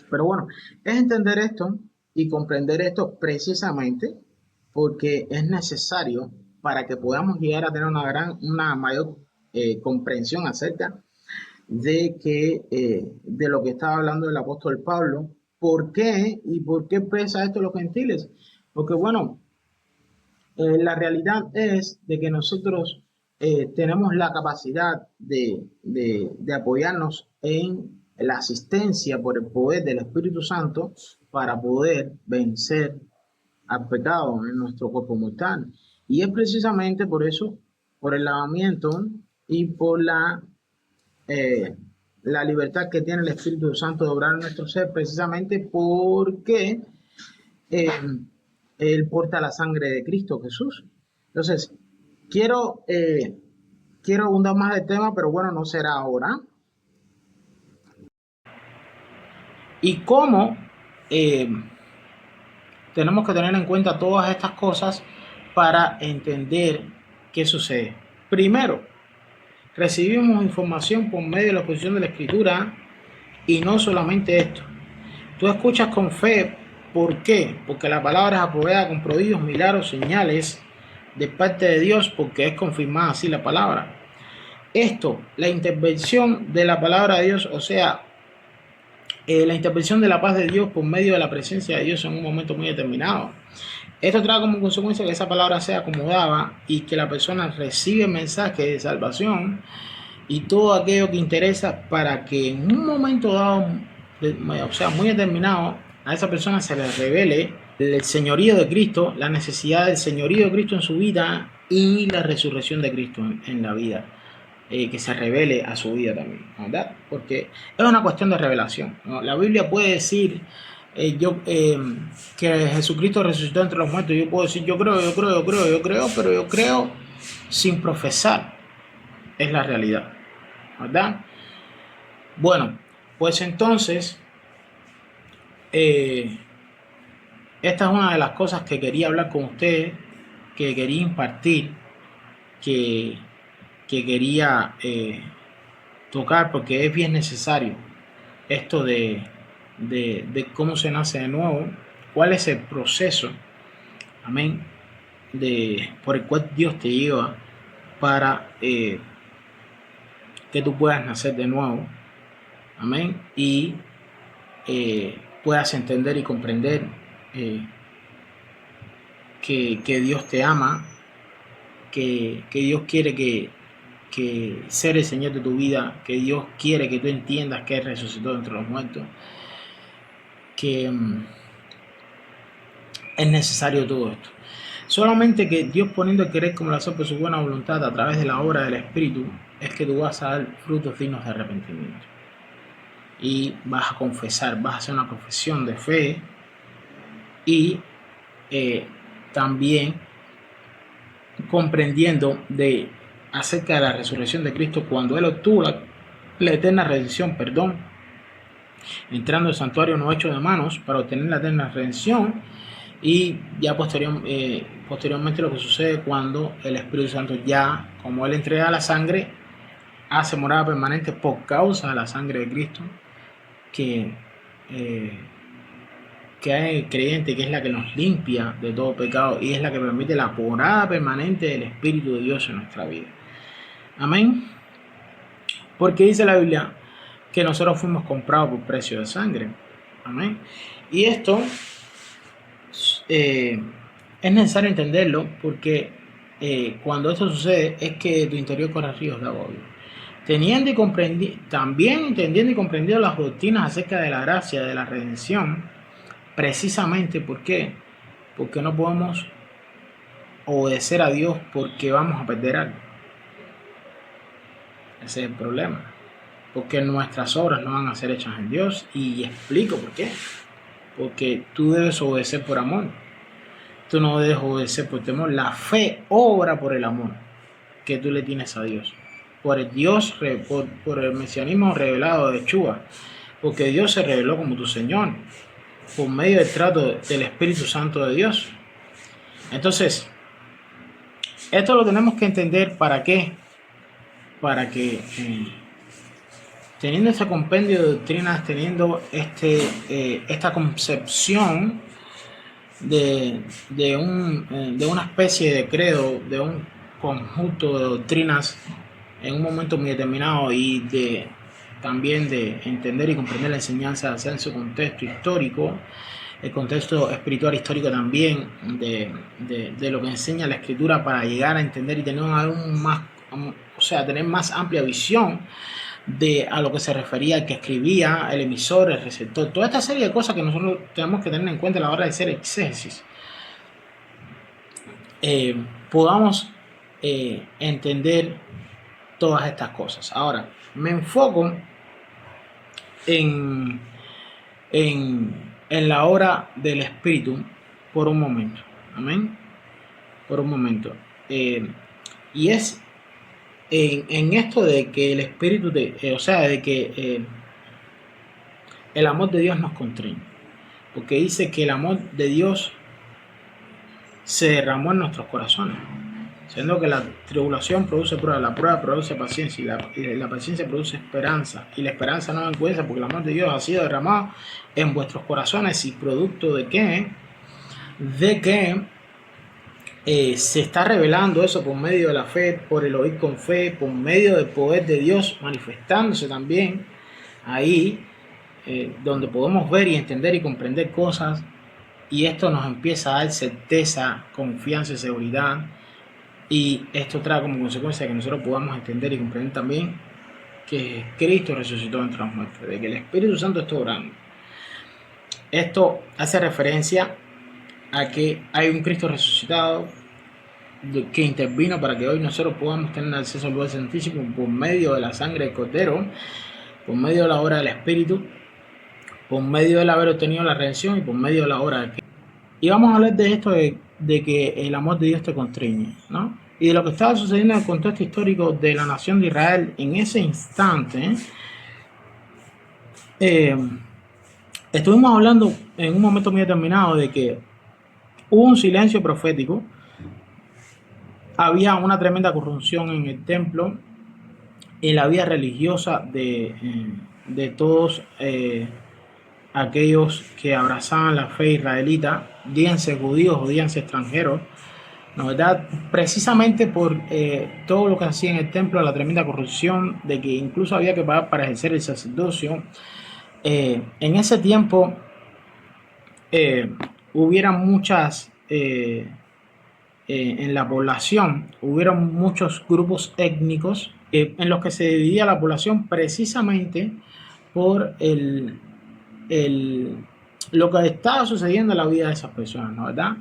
[SPEAKER 1] Pero bueno, es entender esto y comprender esto precisamente porque es necesario para que podamos llegar a tener una mayor comprensión acerca de lo que estaba hablando el apóstol Pablo. ¿Por qué? ¿Y por qué pesa esto a los gentiles? Porque bueno, la realidad es de que nosotros tenemos la capacidad de apoyarnos en la asistencia por el poder del Espíritu Santo para poder vencer al pecado en nuestro cuerpo mortal. Y es precisamente por eso, por el lavamiento y por la eh, la libertad que tiene el Espíritu Santo de obrar en nuestro ser, precisamente porque eh, Él porta la sangre de Cristo Jesús. Entonces, quiero, eh, quiero abundar más del tema, pero bueno, no será ahora. Y cómo eh, tenemos que tener en cuenta todas estas cosas para entender qué sucede. Primero, recibimos información por medio de la exposición de la Escritura y no solamente esto. Tú escuchas con fe. ¿Por qué? Porque la palabra es aprobada con prodigios, milagros, señales de parte de Dios, porque es confirmada así la palabra. Esto, la intervención de la palabra de Dios, o sea, la intervención de la paz de Dios por medio de la presencia de Dios en un momento muy determinado. Esto trae como consecuencia que esa palabra sea acomodada y que la persona recibe mensaje de salvación y todo aquello que interesa para que en un momento dado, o sea, muy determinado, a esa persona se le revele el señorío de Cristo, la necesidad del señorío de Cristo en su vida y la resurrección de Cristo en la vida. Que se revele a su vida también, ¿verdad? Porque es una cuestión de revelación, ¿no? La Biblia puede decir que Jesucristo resucitó entre los muertos. Yo puedo decir yo creo, pero yo creo sin profesar. Es la realidad, ¿verdad? Bueno, pues entonces eh, esta es una de las cosas que quería hablar con ustedes, que quería impartir, que, que quería tocar, porque es bien necesario esto de cómo se nace de nuevo, cuál es el proceso, amén, por el cual Dios te lleva para que tú puedas nacer de nuevo, amén, y puedas entender y comprender que Dios te ama, que Dios quiere que ser el Señor de tu vida, que Dios quiere que tú entiendas que Él resucitó entre los muertos, que es necesario todo esto. Solamente que Dios, poniendo el querer como la hacer por su buena voluntad a través de la obra del Espíritu, es que tú vas a dar frutos dignos de arrepentimiento. Y vas a confesar, vas a hacer una confesión de fe y también comprendiendo acerca de la resurrección de Cristo cuando Él obtuvo la eterna redención, entrando al santuario no hecho de manos para obtener la eterna redención. Y ya posteriormente lo que sucede cuando el Espíritu Santo ya, como Él entrega la sangre, hace morada permanente por causa de la sangre de Cristo, que hay en el creyente, que es la que nos limpia de todo pecado y es la que permite la morada permanente del Espíritu de Dios en nuestra vida. Amén. Porque dice la Biblia que nosotros fuimos comprados por precio de sangre. Amén. Y esto es necesario entenderlo porque cuando esto sucede es que tu interior corre ríos de agua viva. También entendiendo y comprendiendo las doctrinas acerca de la gracia, de la redención, precisamente porque no podemos obedecer a Dios porque vamos a perder algo. Ese es el problema. Porque nuestras obras no van a ser hechas en Dios. Y explico por qué. Porque tú debes obedecer por amor. Tú no debes obedecer por temor. La fe obra por el amor que tú le tienes a Dios. Por el mesianismo revelado de Yeshua. Porque Dios se reveló como tu Señor. Por medio del trato del Espíritu Santo de Dios. Entonces, esto lo tenemos que entender. ¿Para qué? Para que teniendo este compendio de doctrinas, teniendo esta concepción de una especie de credo, de un conjunto de doctrinas en un momento muy determinado y también de entender y comprender la enseñanza en su contexto histórico, el contexto espiritual histórico también de lo que enseña la Escritura para llegar a entender y tener tener más amplia visión a lo que se refería el que escribía, el emisor, el receptor, toda esta serie de cosas que nosotros tenemos que tener en cuenta a la hora de hacer exégesis, podamos entender todas estas cosas. Ahora, me enfoco en, en la obra del Espíritu por un momento. Amén. Por un momento. Y es en esto de que el Espíritu, de que el amor de Dios nos constriñe. Porque dice que el amor de Dios se derramó en nuestros corazones. Siendo que la tribulación produce prueba, la prueba produce paciencia, y la paciencia produce esperanza, y la esperanza no encuentra, porque el amor de Dios ha sido derramado en vuestros corazones. ¿Y producto de qué? De que se está revelando eso por medio de la fe, por el oír con fe, por medio del poder de Dios manifestándose también ahí, donde podemos ver y entender y comprender cosas, y esto nos empieza a dar certeza, confianza y seguridad. Y esto trae como consecuencia que nosotros podamos entender y comprender también que Cristo resucitó entre los muertos, de que el Espíritu Santo está obrando. Esto hace referencia a que hay un Cristo resucitado que intervino para que hoy nosotros podamos tener acceso al lugar santísimo por medio de la sangre del Cordero, por medio de la obra del Espíritu, por medio del haber obtenido la redención y por medio de la obra del Cristo. Y vamos a hablar de esto de que el amor de Dios te constriñe, ¿no? Y de lo que estaba sucediendo en el contexto histórico de la nación de Israel en ese instante. Estuvimos hablando en un momento muy determinado de que hubo un silencio profético, había una tremenda corrupción en el templo, en la vida religiosa de todos aquellos que abrazaban la fe israelita, díganse judíos o díganse extranjeros, ¿no, verdad? Precisamente por todo lo que hacía en el templo, la tremenda corrupción, de que incluso había que pagar para ejercer el sacerdocio. En ese tiempo hubieran muchas, en la población, hubieron muchos grupos étnicos en los que se dividía la población precisamente por lo que estaba sucediendo en la vida de esas personas, ¿no, verdad?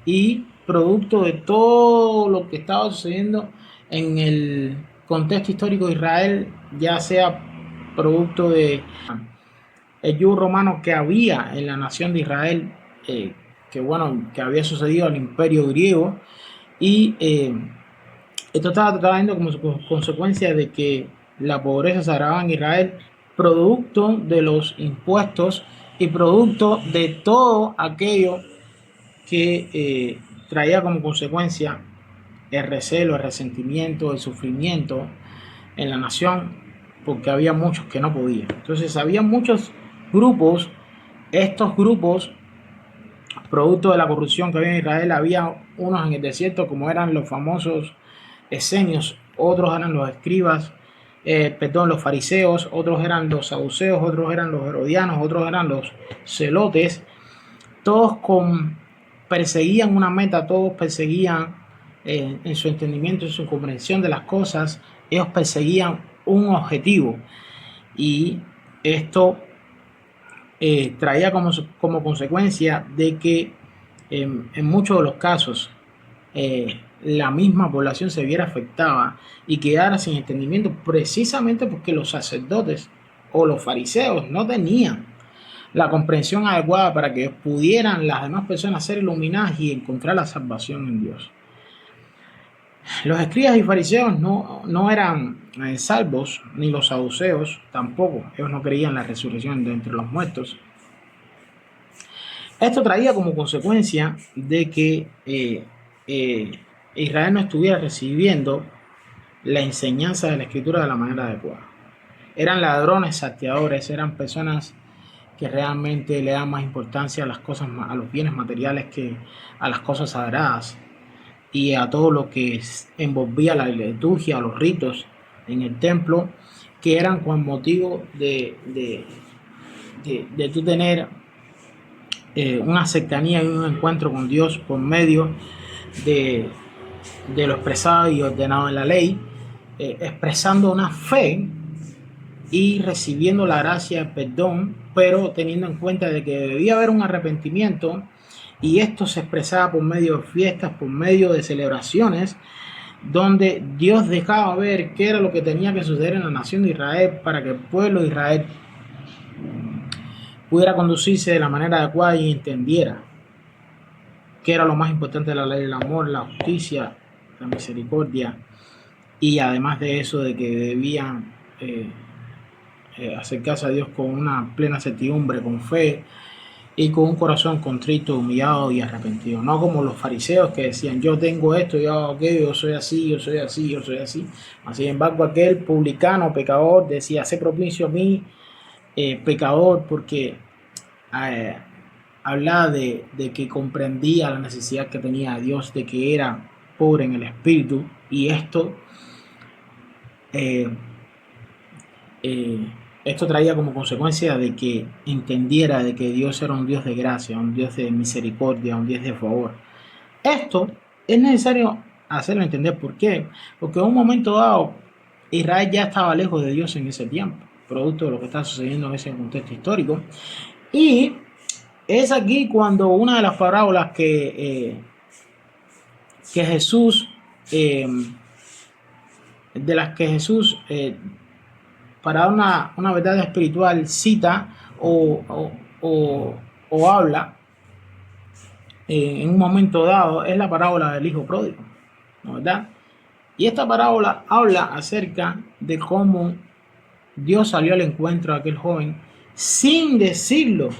[SPEAKER 1] Y producto de todo lo que estaba sucediendo en el contexto histórico de Israel, ya sea producto de el yugo romano que había en la nación de Israel, que había sucedido al imperio griego, y esto estaba trayendo como consecuencia de que la pobreza se agravaba en Israel, producto de los impuestos y producto de todo aquello que traía como consecuencia el recelo, el resentimiento, el sufrimiento en la nación, porque había muchos que no podían. Entonces había muchos grupos, estos grupos, producto de la corrupción que había en Israel, había unos en el desierto como eran los famosos esenios, otros eran los escribas, los fariseos, otros eran los saduceos, otros eran los herodianos, otros eran los celotes, todos perseguían una meta, todos perseguían en su entendimiento, en su comprensión de las cosas, ellos perseguían un objetivo, y esto traía como consecuencia de que en muchos de los casos la misma población se viera afectada y quedara sin entendimiento, precisamente porque los sacerdotes o los fariseos no tenían la comprensión adecuada para que pudieran las demás personas ser iluminadas y encontrar la salvación en Dios. Los escribas y fariseos no eran salvos, ni los saduceos tampoco. Ellos no creían en la resurrección de entre los muertos. Esto traía como consecuencia de que Israel no estuviera recibiendo la enseñanza de la Escritura de la manera adecuada. Eran ladrones, saqueadores, eran personas que realmente le dan más importancia a las cosas, a los bienes materiales, que a las cosas sagradas y a todo lo que envolvía la liturgia, a los ritos en el templo, que eran con motivo de tú tener una cercanía y un encuentro con Dios por medio de lo expresado y ordenado en la ley, expresando una fe y recibiendo la gracia, el perdón, pero teniendo en cuenta de que debía haber un arrepentimiento, y esto se expresaba por medio de fiestas, por medio de celebraciones, donde Dios dejaba ver qué era lo que tenía que suceder en la nación de Israel para que el pueblo de Israel pudiera conducirse de la manera adecuada y entendiera qué era lo más importante de la ley: el amor, la justicia, la misericordia, y además de eso, de que debían acercarse a Dios con una plena certidumbre, con fe y con un corazón contrito, humillado y arrepentido. No como los fariseos que decían: yo tengo esto, yo hago aquello, yo soy así, yo soy así, yo soy así. Sin embargo, aquel publicano, pecador, decía: sé propicio a mí, pecador, porque eh, hablaba de que comprendía la necesidad que tenía Dios, de que era pobre en el espíritu, y eh, esto traía como consecuencia de que entendiera de que Dios era un Dios de gracia, un Dios de misericordia, un Dios de favor. Esto es necesario hacerlo entender. ¿Por qué? Porque en un momento dado Israel ya estaba lejos de Dios en ese tiempo, producto de lo que está sucediendo en ese contexto histórico. Y es aquí cuando una de las parábolas que Jesús, de las que Jesús, para una verdad espiritual, cita o habla en un momento dado, es la parábola del hijo pródigo, ¿no? ¿Verdad? Y esta parábola habla acerca de cómo Dios salió al encuentro de aquel joven sin decirlo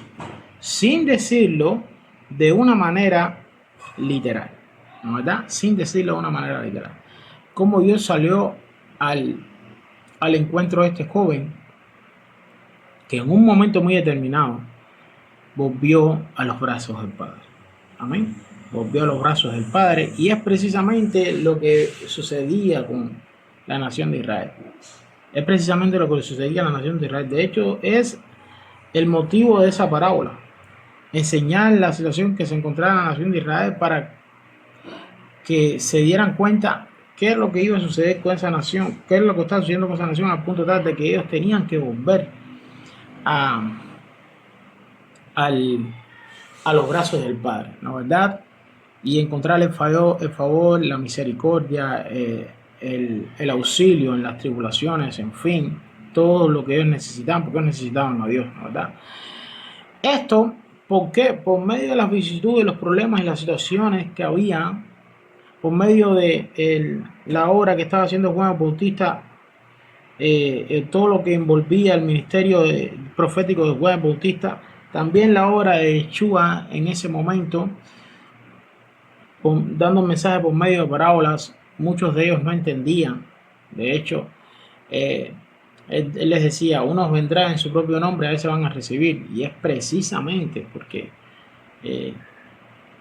[SPEAKER 1] de una manera literal, ¿no? ¿Verdad? Sin decirlo de una manera literal. Cómo Dios salió al encuentro de este joven, que en un momento muy determinado volvió a los brazos del Padre. Amén. Volvió a los brazos del Padre, y es precisamente lo que sucedía con la nación de Israel. Es precisamente lo que sucedía en la nación de Israel. De hecho, es el motivo de esa parábola: enseñar la situación que se encontraba en la nación de Israel para que se dieran cuenta qué es lo que iba a suceder con esa nación, qué es lo que está sucediendo con esa nación, al punto tal de que ellos tenían que volver a, a los brazos del Padre, ¿no? ¿Verdad? Y encontrar el favor, la misericordia, el auxilio en las tribulaciones, en fin, todo lo que ellos necesitaban, porque ellos necesitaban a Dios, ¿no? ¿Verdad? Esto, ¿por qué? Por medio de las vicisitudes, los problemas y las situaciones que había, por medio de la obra que estaba haciendo Juan Bautista, todo lo que envolvía el ministerio profético de Juan Bautista, también la obra de Yeshua en ese momento, dando un mensaje por medio de parábolas. Muchos de ellos no entendían. De hecho, él les decía: unos vendrán en su propio nombre, a veces van a recibir. Y es precisamente porque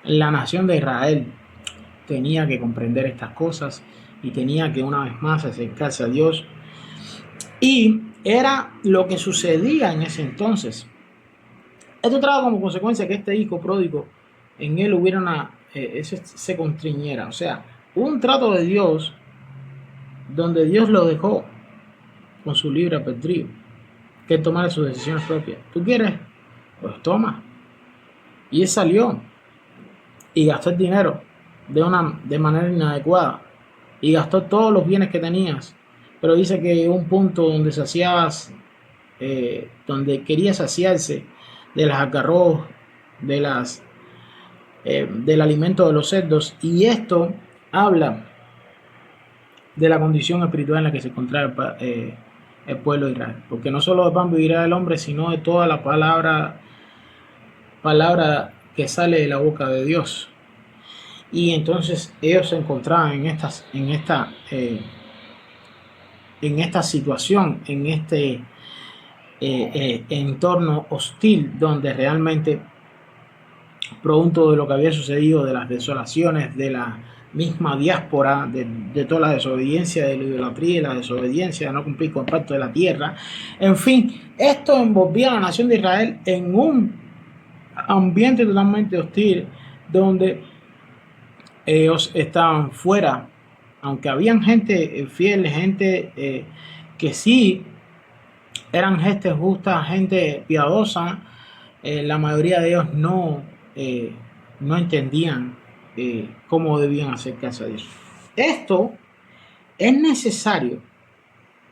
[SPEAKER 1] la nación de Israel tenía que comprender estas cosas y tenía que una vez más acercarse a Dios. Y era lo que sucedía en ese entonces. Esto trajo como consecuencia que este hijo pródigo, en él hubiera se constriñera. O sea, un trato de Dios donde Dios lo dejó con su libre albedrío, que tomara sus decisiones propias. ¿Tú quieres? Pues toma. Y él salió y gastó el dinero de manera inadecuada, y gastó todos los bienes que tenías. Pero dice que un punto donde saciabas, donde quería saciarse de las algarrobos, del alimento de los cerdos. Y esto habla de la condición espiritual en la que se encontraba el pueblo de Israel, porque no solo de pan vivirá el hombre, sino de toda la palabra que sale de la boca de Dios. Y entonces ellos se encontraban en esta situación, en este entorno hostil, donde realmente, producto de lo que había sucedido, de las desolaciones, de la misma diáspora, de toda la desobediencia, de la idolatría y la desobediencia, de no cumplir con el pacto de la tierra, en fin, esto envolvía a la nación de Israel en un ambiente totalmente hostil, donde ellos estaban fuera, aunque habían gente fiel, gente que sí eran gente justa, gente piadosa. La mayoría de ellos no entendían cómo debían acercarse a Dios. Esto es necesario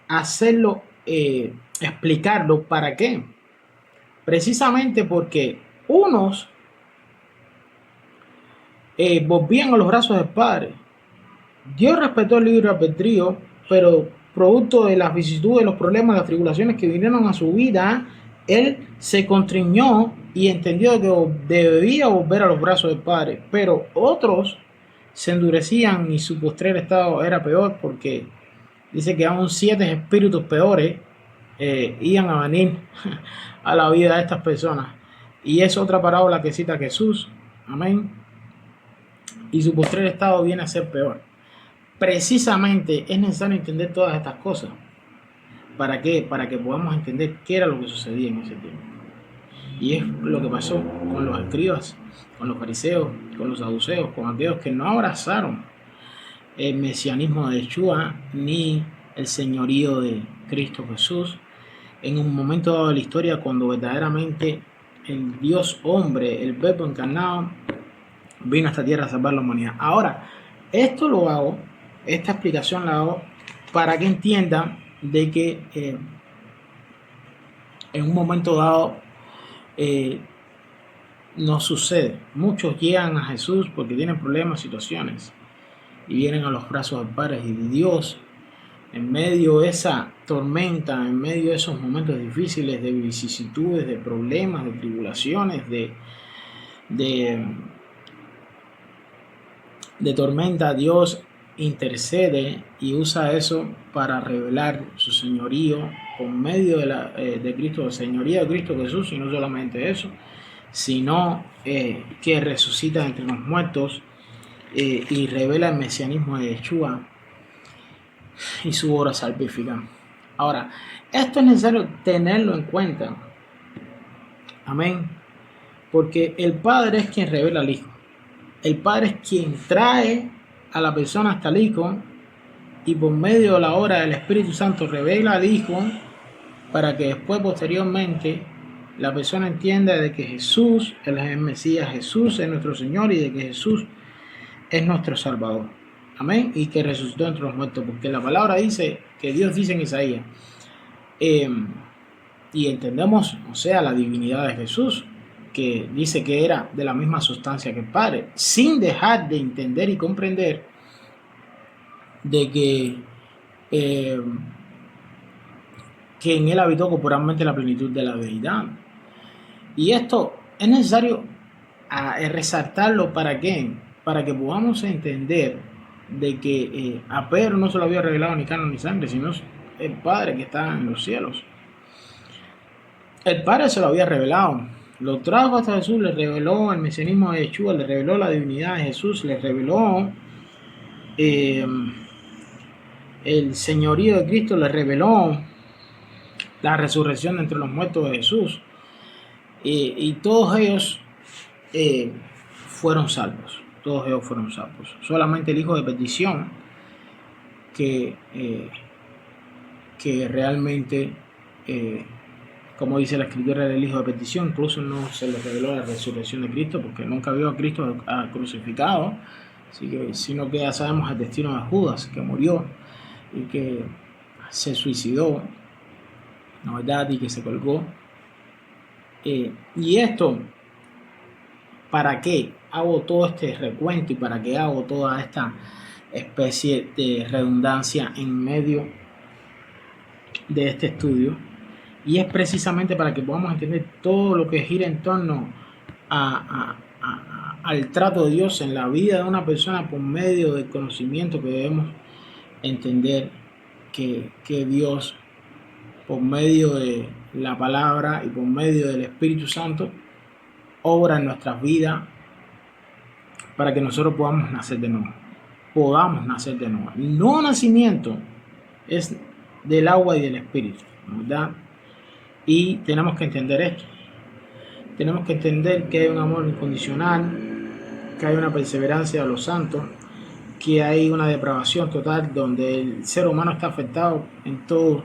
[SPEAKER 1] hacerlo, explicarlo. ¿Para qué? Precisamente porque unos volvían a los brazos del Padre. Dios respetó el libre albedrío, pero producto de las vicisitudes, los problemas, las tribulaciones que vinieron a su vida, Él se constriñó y entendió que debía volver a los brazos del Padre. Pero otros se endurecían y su postrer estado era peor, porque dice que aún 7 espíritus peores iban a venir a la vida de estas personas. Y es otra parábola que cita Jesús. Amén. Y su postrer estado viene a ser peor. Precisamente es necesario entender todas estas cosas. ¿Para qué? Para que podamos entender qué era lo que sucedía en ese tiempo. Y es lo que pasó con los escribas, con los fariseos, con los saduceos, con aquellos que no abrazaron el mesianismo de Yeshua ni el señorío de Cristo Jesús. En un momento dado de la historia, cuando verdaderamente el Dios hombre, el Verbo encarnado, vino a esta tierra a salvar la humanidad. Ahora, esto lo hago, esta explicación la hago para que entiendan de que en un momento dado no sucede. Muchos llegan a Jesús porque tienen problemas, situaciones, y vienen a los brazos del Padre y de Dios. En medio de esa tormenta, en medio de esos momentos difíciles, de vicisitudes, de problemas, de tribulaciones, de tormenta, Dios intercede y usa eso para revelar su señorío por medio de Cristo, de señoría de Cristo Jesús. Y no solamente eso, sino que resucita entre los muertos y revela el mesianismo de Yeshua y su obra salvífica. Ahora, esto es necesario tenerlo en cuenta. Amén. Porque el Padre es quien revela al Hijo. El Padre es quien trae a la persona hasta el Hijo, y por medio de la obra del Espíritu Santo revela al Hijo, para que después, posteriormente, la persona entienda de que Jesús es el Mesías, Jesús es nuestro Señor, y de que Jesús es nuestro Salvador. Amén. Y que resucitó entre los muertos, porque la palabra dice, que Dios dice en Isaías, y entendemos, o sea, la divinidad de Jesús, que dice que era de la misma sustancia que el Padre, sin dejar de entender y comprender de que en Él habitó corporalmente la plenitud de la deidad. Y esto es necesario resaltarlo. ¿Para qué? Para que podamos entender de que a Pedro no se lo había revelado ni carne ni sangre, sino el Padre que está en los cielos. El Padre se lo había revelado, lo trajo hasta Jesús, le reveló el mesianismo de Yeshua, le reveló la divinidad de Jesús, le reveló el señorío de Cristo, le reveló la resurrección de entre los muertos de Jesús, y todos ellos fueron salvos. Todos ellos fueron salvos. Solamente el hijo de perdición que realmente, como dice la escritura, del hijo de perdición. Incluso no se le reveló la resurrección de Cristo, porque nunca vio a Cristo crucificado, sino que ya sabemos el destino de Judas, que murió y que se suicidó, ¿no verdad? Y que se colgó. Y esto, ¿para qué hago todo este recuento y para qué hago toda esta especie de redundancia en medio de este estudio? Y es precisamente para que podamos entender todo lo que gira en torno al trato de Dios en la vida de una persona por medio del conocimiento que debemos entender que Dios, por medio de la palabra y por medio del Espíritu Santo, obra en nuestras vidas para que nosotros podamos nacer de nuevo. El nuevo nacimiento es del agua y del Espíritu, ¿verdad? Y tenemos que entender esto. Tenemos que entender que hay un amor incondicional, que hay una perseverancia de los santos, que hay una depravación total donde el ser humano está afectado en todo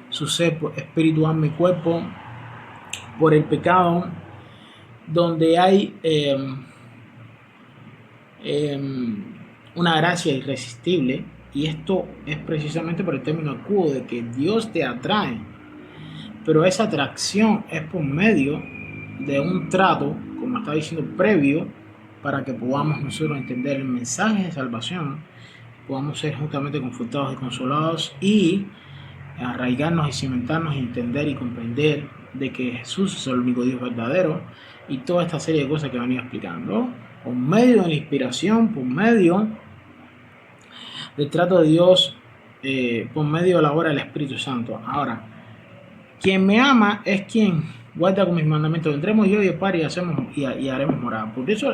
[SPEAKER 1] su ser, espíritu, alma y cuerpo, por el pecado, donde hay una gracia irresistible, Y esto es precisamente por el término quo, de que Dios te atrae. Pero esa atracción es por medio de un trato, como está diciendo, previo, para que podamos nosotros entender el mensaje de salvación, podamos ser justamente confortados y consolados y arraigarnos y cimentarnos y entender y comprender de que Jesús es el único Dios verdadero y toda esta serie de cosas que venía explicando, por medio de la inspiración, por medio del trato de Dios, por medio de la obra del Espíritu Santo. Ahora, quien me ama es quien guarda con mis mandamientos. Entremos yo y el Padre y haremos morada. Por eso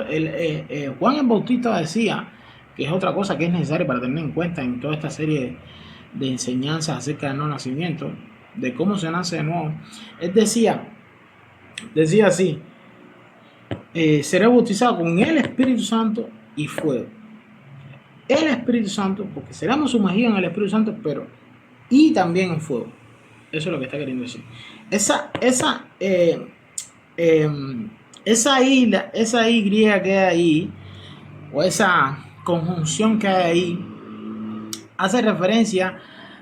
[SPEAKER 1] Juan el Bautista decía, que es otra cosa que es necesaria para tener en cuenta en toda esta serie de enseñanzas acerca del nuevo nacimiento, de cómo se nace de nuevo. Él decía así, seré bautizado con el Espíritu Santo y fuego. El Espíritu Santo, porque seremos sumergidos en el Espíritu Santo, pero y también en fuego. Eso es lo que está queriendo decir. Esa I griega que hay ahí, o esa conjunción que hay ahí, hace referencia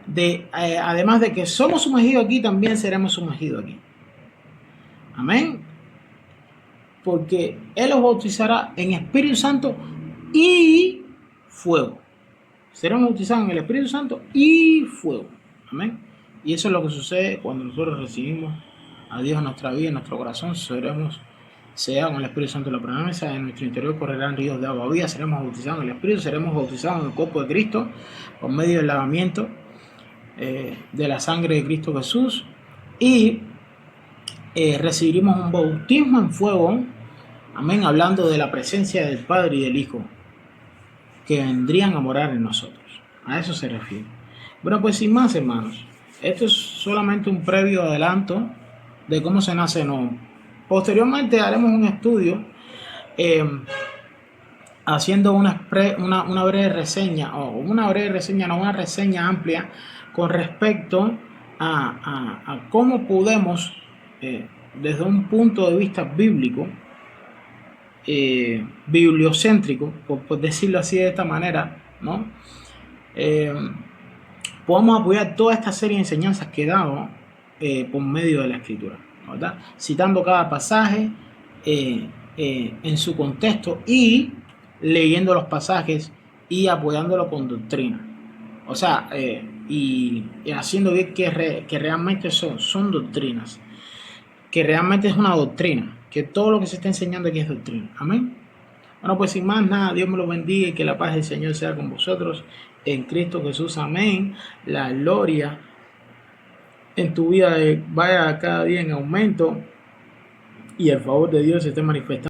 [SPEAKER 1] de, además de que somos sumergidos aquí, también seremos sumergidos aquí. Amén. Porque Él los bautizará en Espíritu Santo y fuego. Seremos bautizados en el Espíritu Santo y fuego. Amén. Y eso es lo que sucede cuando nosotros recibimos a Dios en nuestra vida, en nuestro corazón. Seremos sellados con el Espíritu Santo de la promesa. En nuestro interior correrán ríos de agua viva. Seremos bautizados en el Espíritu. Seremos bautizados en el cuerpo de Cristo por medio del lavamiento de la sangre de Cristo Jesús. Y recibiremos un bautismo en fuego. Amén. Hablando de la presencia del Padre y del Hijo que vendrían a morar en nosotros. A eso se refiere. Bueno, pues sin más, hermanos, esto es solamente un previo adelanto de cómo se nace de nuevo. Posteriormente haremos un estudio haciendo una breve reseña, una reseña amplia con respecto a cómo podemos, desde un punto de vista bíblico, bibliocéntrico, por decirlo así de esta manera, ¿no? Podemos apoyar toda esta serie de enseñanzas que he dado por medio de la Escritura, ¿verdad? Citando cada pasaje en su contexto y leyendo los pasajes y apoyándolo con doctrina. O sea, y haciendo ver que realmente son doctrinas, que realmente es una doctrina, que todo lo que se está enseñando aquí es doctrina. Amén. Bueno, pues sin más nada, Dios me lo bendiga y que la paz del Señor sea con vosotros en Cristo Jesús. Amén. La gloria en tu vida vaya cada día en aumento y el favor de Dios se esté manifestando.